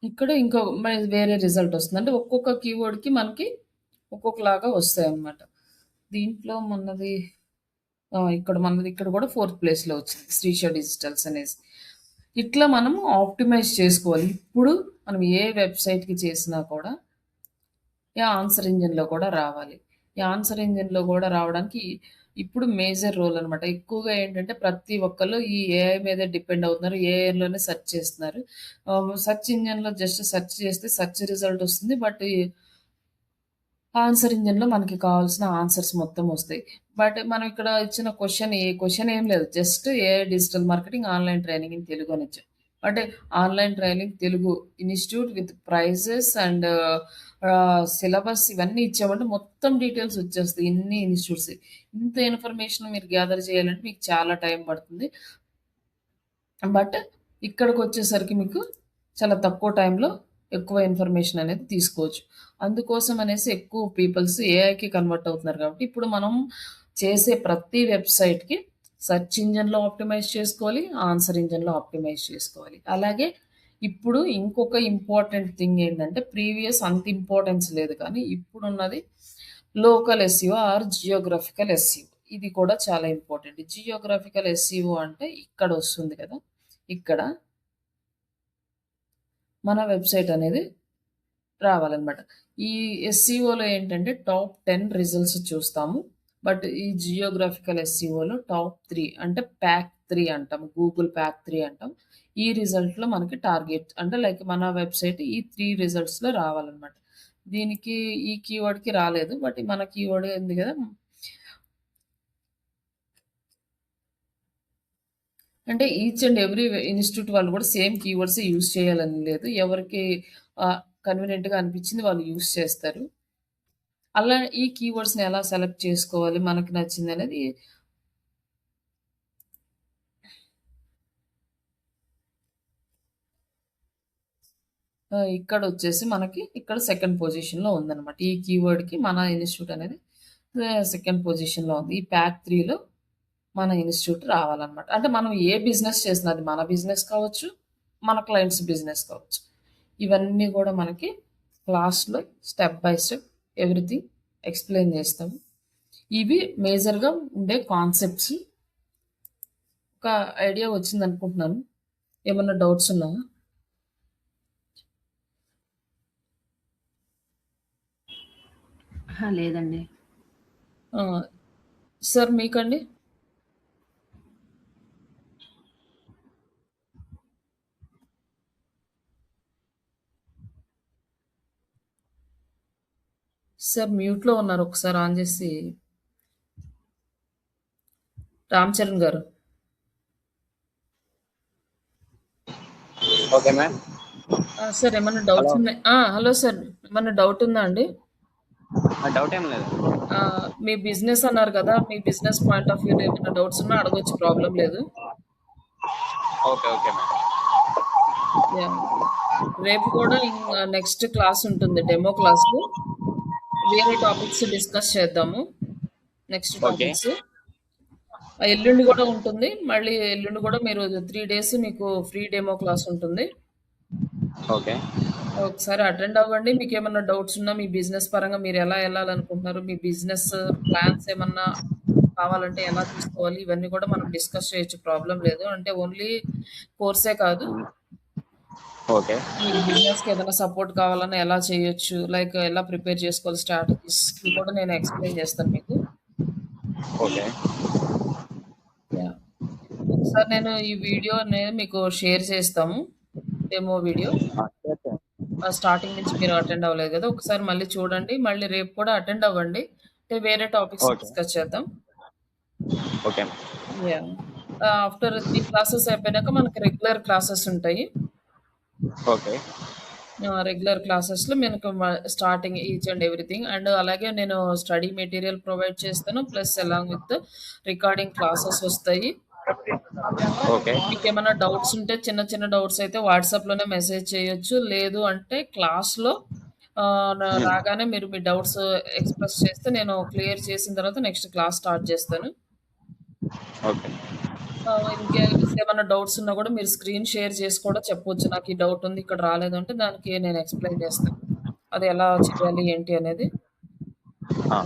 ఇక్కడ ఇంకో వేరే రిజల్ట్ వస్తుంది. అంటే ఒక్కొక్క కీవర్డ్‌కి మనకి ఒక్కొక్కలాగా వస్తాయన్నమాట. దీంట్లో మనది ఇక్కడ కూడా ఫోర్త్ ప్లేస్‌లో వచ్చింది. శ్రీషా డిజిటల్స్ అనేసి. ఇట్లా మనము ఆప్టిమైజ్ చేసుకోవాలి. ఇప్పుడు మనం ఏ వెబ్‌సైట్‌కి చేసినా కూడా ఈ ఆన్సర్ ఇంజిన్‌లో కూడా రావాలి. ఈ ఆన్సర్ ఇంజిన్‌లో కూడా రావడానికి ఇప్పుడు మేజర్ రోల్ అనమాట. ఎక్కువగా ఏంటంటే ప్రతి ఒక్కళ్ళు ఈ ఏఐ మీదే డిపెండ్ అవుతున్నారు. ఏఐలోనే సెర్చ్ చేస్తున్నారు. సెర్చ్ ఇంజిన్‌లో జస్ట్ సెర్చ్ చేస్తే సెర్చ్ రిజల్ట్ వస్తుంది. బట్ ఆన్సర్ ఇంజిన్‌లో మనకి కావాల్సిన ఆన్సర్స్ మొత్తం వస్తాయి. బట్ మనం ఇక్కడ ఇచ్చిన క్వెషన్ ఏం లేదు. Just AI digital marketing online training in Telugu అని ఇచ్చాం. అంటే online training Telugu institute with prizes and syllabus ఇవన్నీ ఇచ్చామంటే మొత్తం డీటెయిల్స్ వచ్చేస్తాయి. ఇన్ని ఇన్‌స్టిట్యూట్స్. ఇంత ఇన్ఫర్మేషన్ మీరు గ్యాదర్ చేయాలంటే మీకు చాలా టైం పడుతుంది. బట్ ఇక్కడికొచ్చేసరికి మీకు చాలా తక్కువ టైంలో ఎక్కువ ఇన్ఫర్మేషన్ అనేది తీసుకోవచ్చు. అందుకోసం అనేసి ఎక్కువ పీపుల్స్ ఏఐకి కన్వర్ట్ అవుతున్నారు కాబట్టి, ఇప్పుడు మనం చేసే ప్రతి వెబ్‌సైట్‌కి సెర్చ్ ఇంజిన్‌లో ఆప్టిమైజ్ చేసుకోవాలి. ఆన్సర్ ఇంజిన్‌లో ఆప్టిమైజ్ చేసుకోవాలి. అలాగే ఇప్పుడు ఇంకొక ఇంపార్టెంట్ థింగ్ ఏంటంటే, ప్రీవియస్ అంత ఇంపార్టెన్స్ లేదు కానీ, ఇప్పుడున్నది local SEO or geographical SEO. ఇది కూడా చాలా ఇంపార్టెంట్. జియోగ్రాఫికల్ ఎస్‌ఈఓ అంటే ఇక్కడ వస్తుంది కదా! ఇక్కడ మన వెబ్‌సైట్ అనేది రావాలనమాట. ఈ ఎస్‌ఈఓలో ఏంటంటే టాప్ 10 రిజల్ట్స్ చూస్తాము. బట్ ఈ జియోగ్రాఫికల్ ఎస్‌ఈఓలో టాప్ 3 అంటే ప్యాక్ 3 అంటాం. గూగుల్ ప్యాక్ 3 అంటాం. ఈ రిజల్ట్‌లో మనకి టార్గెట్ అంటే లైక్ మన వెబ్‌సైట్ ఈ 3 రిజల్ట్స్‌లో రావాలనమాట. దీనికి ఈ కీవర్డ్‌కి రాలేదు. బట్ మన కీవర్డ్ ఉంది కదా! అంటే ఈచ్ అండ్ ఎవ్రీ ఇన్‌స్టిట్యూట్ వాళ్ళు కూడా సేమ్ కీవర్డ్సే యూజ్ చేయాలని లేదు. ఎవరికి కన్వీనియంట్‌గా అనిపించింది వాళ్ళు యూజ్ చేస్తారు. అలా ఈ కీవర్డ్స్‌ని ఎలా సెలెక్ట్ చేసుకోవాలి మనకి నచ్చిందనేది ఇక్కడొచ్చేసి మనకి ఇక్కడ సెకండ్ పొజిషన్‌లో ఉందనమాట. ఈ కీవర్డ్‌కి మన ఇన్‌స్టిట్యూట్ అనేది సెకండ్ పొజిషన్‌లో ఉంది. ఈ ప్యాక్ 3లో మన ఇన్‌స్టిట్యూట్ రావాలనమాట. అంటే మనం ఏ బిజినెస్ చేసినా అది మన బిజినెస్ కావచ్చు, మన క్లయింట్స్ బిజినెస్ కావచ్చు. ఇవన్నీ కూడా మనకి క్లాస్‌లో step by step everything explain చేస్తాము. ఇవి మేజర్‌గా ఉండే కాన్సెప్ట్స్. ఒక ఐడియా వచ్చిందనుకుంటున్నాను. ఏమన్నా డౌట్స్ ఉన్నాయా? లేదండి. సార్ మీకండి? సార్ మ్యూట్‌లో ఉన్నారు. ఒకసారి ఆన్ చేసి రామ్ చరణ్ గారు. Okay ma'am. సార్ ఏమన్నా డౌట్స్ ఉన్నాయి? హలో సార్ ఏమన్నా డౌట్ ఉందా అండి? డౌట్ ఏం లేదు. మీ బిజినెస్ అన్నారు కదా! మీ బిజినెస్ పాయింట్ ఆఫ్ వ్యూలో ఏమైనా డౌట్స్ ఉన్నా అడగొచ్చు, ప్రాబ్లమ్ లేదు. Okay okay ma'am. యాహ్! రేపు కూడా నెక్స్ట్ క్లాస్ ఉంటుంది. Demo class. వేరే టాపిక్స్ డిస్కస్ చేద్దాము. Next okay topics. ఎల్లుండి కూడా ఉంటుంది. మళ్ళీ ఎల్లుండి కూడా మీరు 3 డేస్ మీకు ఫ్రీ డెమో క్లాస్ ఉంటుంది. ఓకే ఒకసారి అటెండ్ అవ్వండి. మీకేమన్నా డౌట్స్ ఉన్నా మీ బిజినెస్ పరంగా మీరు ఎలా ఎళ్ళాలనుకుంటున్నారు? మీ బిజినెస్ ప్లాన్స్ ఏమన్నా కావాలంటే ఎలా తీసుకోవాలి? ఇవన్నీ కూడా మనం డిస్కస్ చేయొచ్చు, ప్రాబ్లమ్ లేదు. అంటే ఓన్లీ కోర్సే కాదు. ఓకే మీకు బిజినెస్‌కి ఏదైనా సపోర్ట్ కావాలన్నా ఎలా చేయొచ్చు? లైక్ ఎలా ప్రిపేర్ చేసుకోవాలి స్ట్రాటజీస్ ఇవి కూడా నేను ఎక్స్‌ప్లెయిన్ చేస్తాను మీకు. Okay yeah! ఒకసారి సార్ నేను ఈ వీడియో అనేది మీకు షేర్ చేస్తాము. Demo video. స్టార్టింగ్ నుంచి మీరు అటెండ్ అవ్వలేదు కదా! ఒకసారి మళ్ళీ చూడండి. మళ్ళీ రేపు కూడా అటెండ్ అవ్వండి. అంటే వేరే టాపిక్స్ ఓకే. డిస్కస్ చేద్దాం. ఓకే. యాహ్! ఆఫ్టర్ 3 క్లాసెస్ అయిపోయినాక మనకి రెగ్యులర్ క్లాసెస్ ఉంటాయి. ఓకే. రెగ్యులర్ క్లాసెస్‌లో మనకు starting each and everything and అలాగే నేను స్టడీ మెటీరియల్ ప్రొవైడ్ చేస్తాను. Plus along with recording classes వస్తాయి. ఓకే. మీకేమైనా డౌట్స్ ఉంటే చిన్న చిన్న డౌట్స్ అయితే వాట్సాప్‌లోనే మెసేజ్ చేయొచ్చు. లేదు అంటే క్లాస్‌లో రాగానే మీరు మీ డౌట్స్ ఎక్స్‌ప్రెస్ చేస్తే నేను క్లియర్ చేసిన తర్వాత నెక్స్ట్ క్లాస్ స్టార్ట్ చేస్తాను. ఓకే. ఇన్‌కేస్ ఏమన్నా డౌట్స్ ఉన్నా కూడా మీరు స్క్రీన్ షేర్ చేసి కూడా చెప్పొచ్చు. నాకు ఈ డౌట్ ఉంది ఇక్కడ రాలేదు అంటే దానికి నేను ఎక్స్‌ప్లెయిన్ చేస్తాను. అది ఎలా చేయాలి ఏంటి అనేది. ఆ!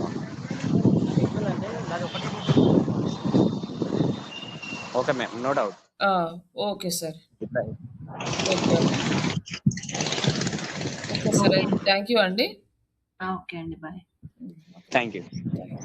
Okay ma'am. No doubt. ఆ! Okay sir. ఇట్లా ఓకే అండి. Okay sir. ఓకే. అయితే థాంక్ యూ అండి. ఓకే అండి. Bye. Thank you. Thank you.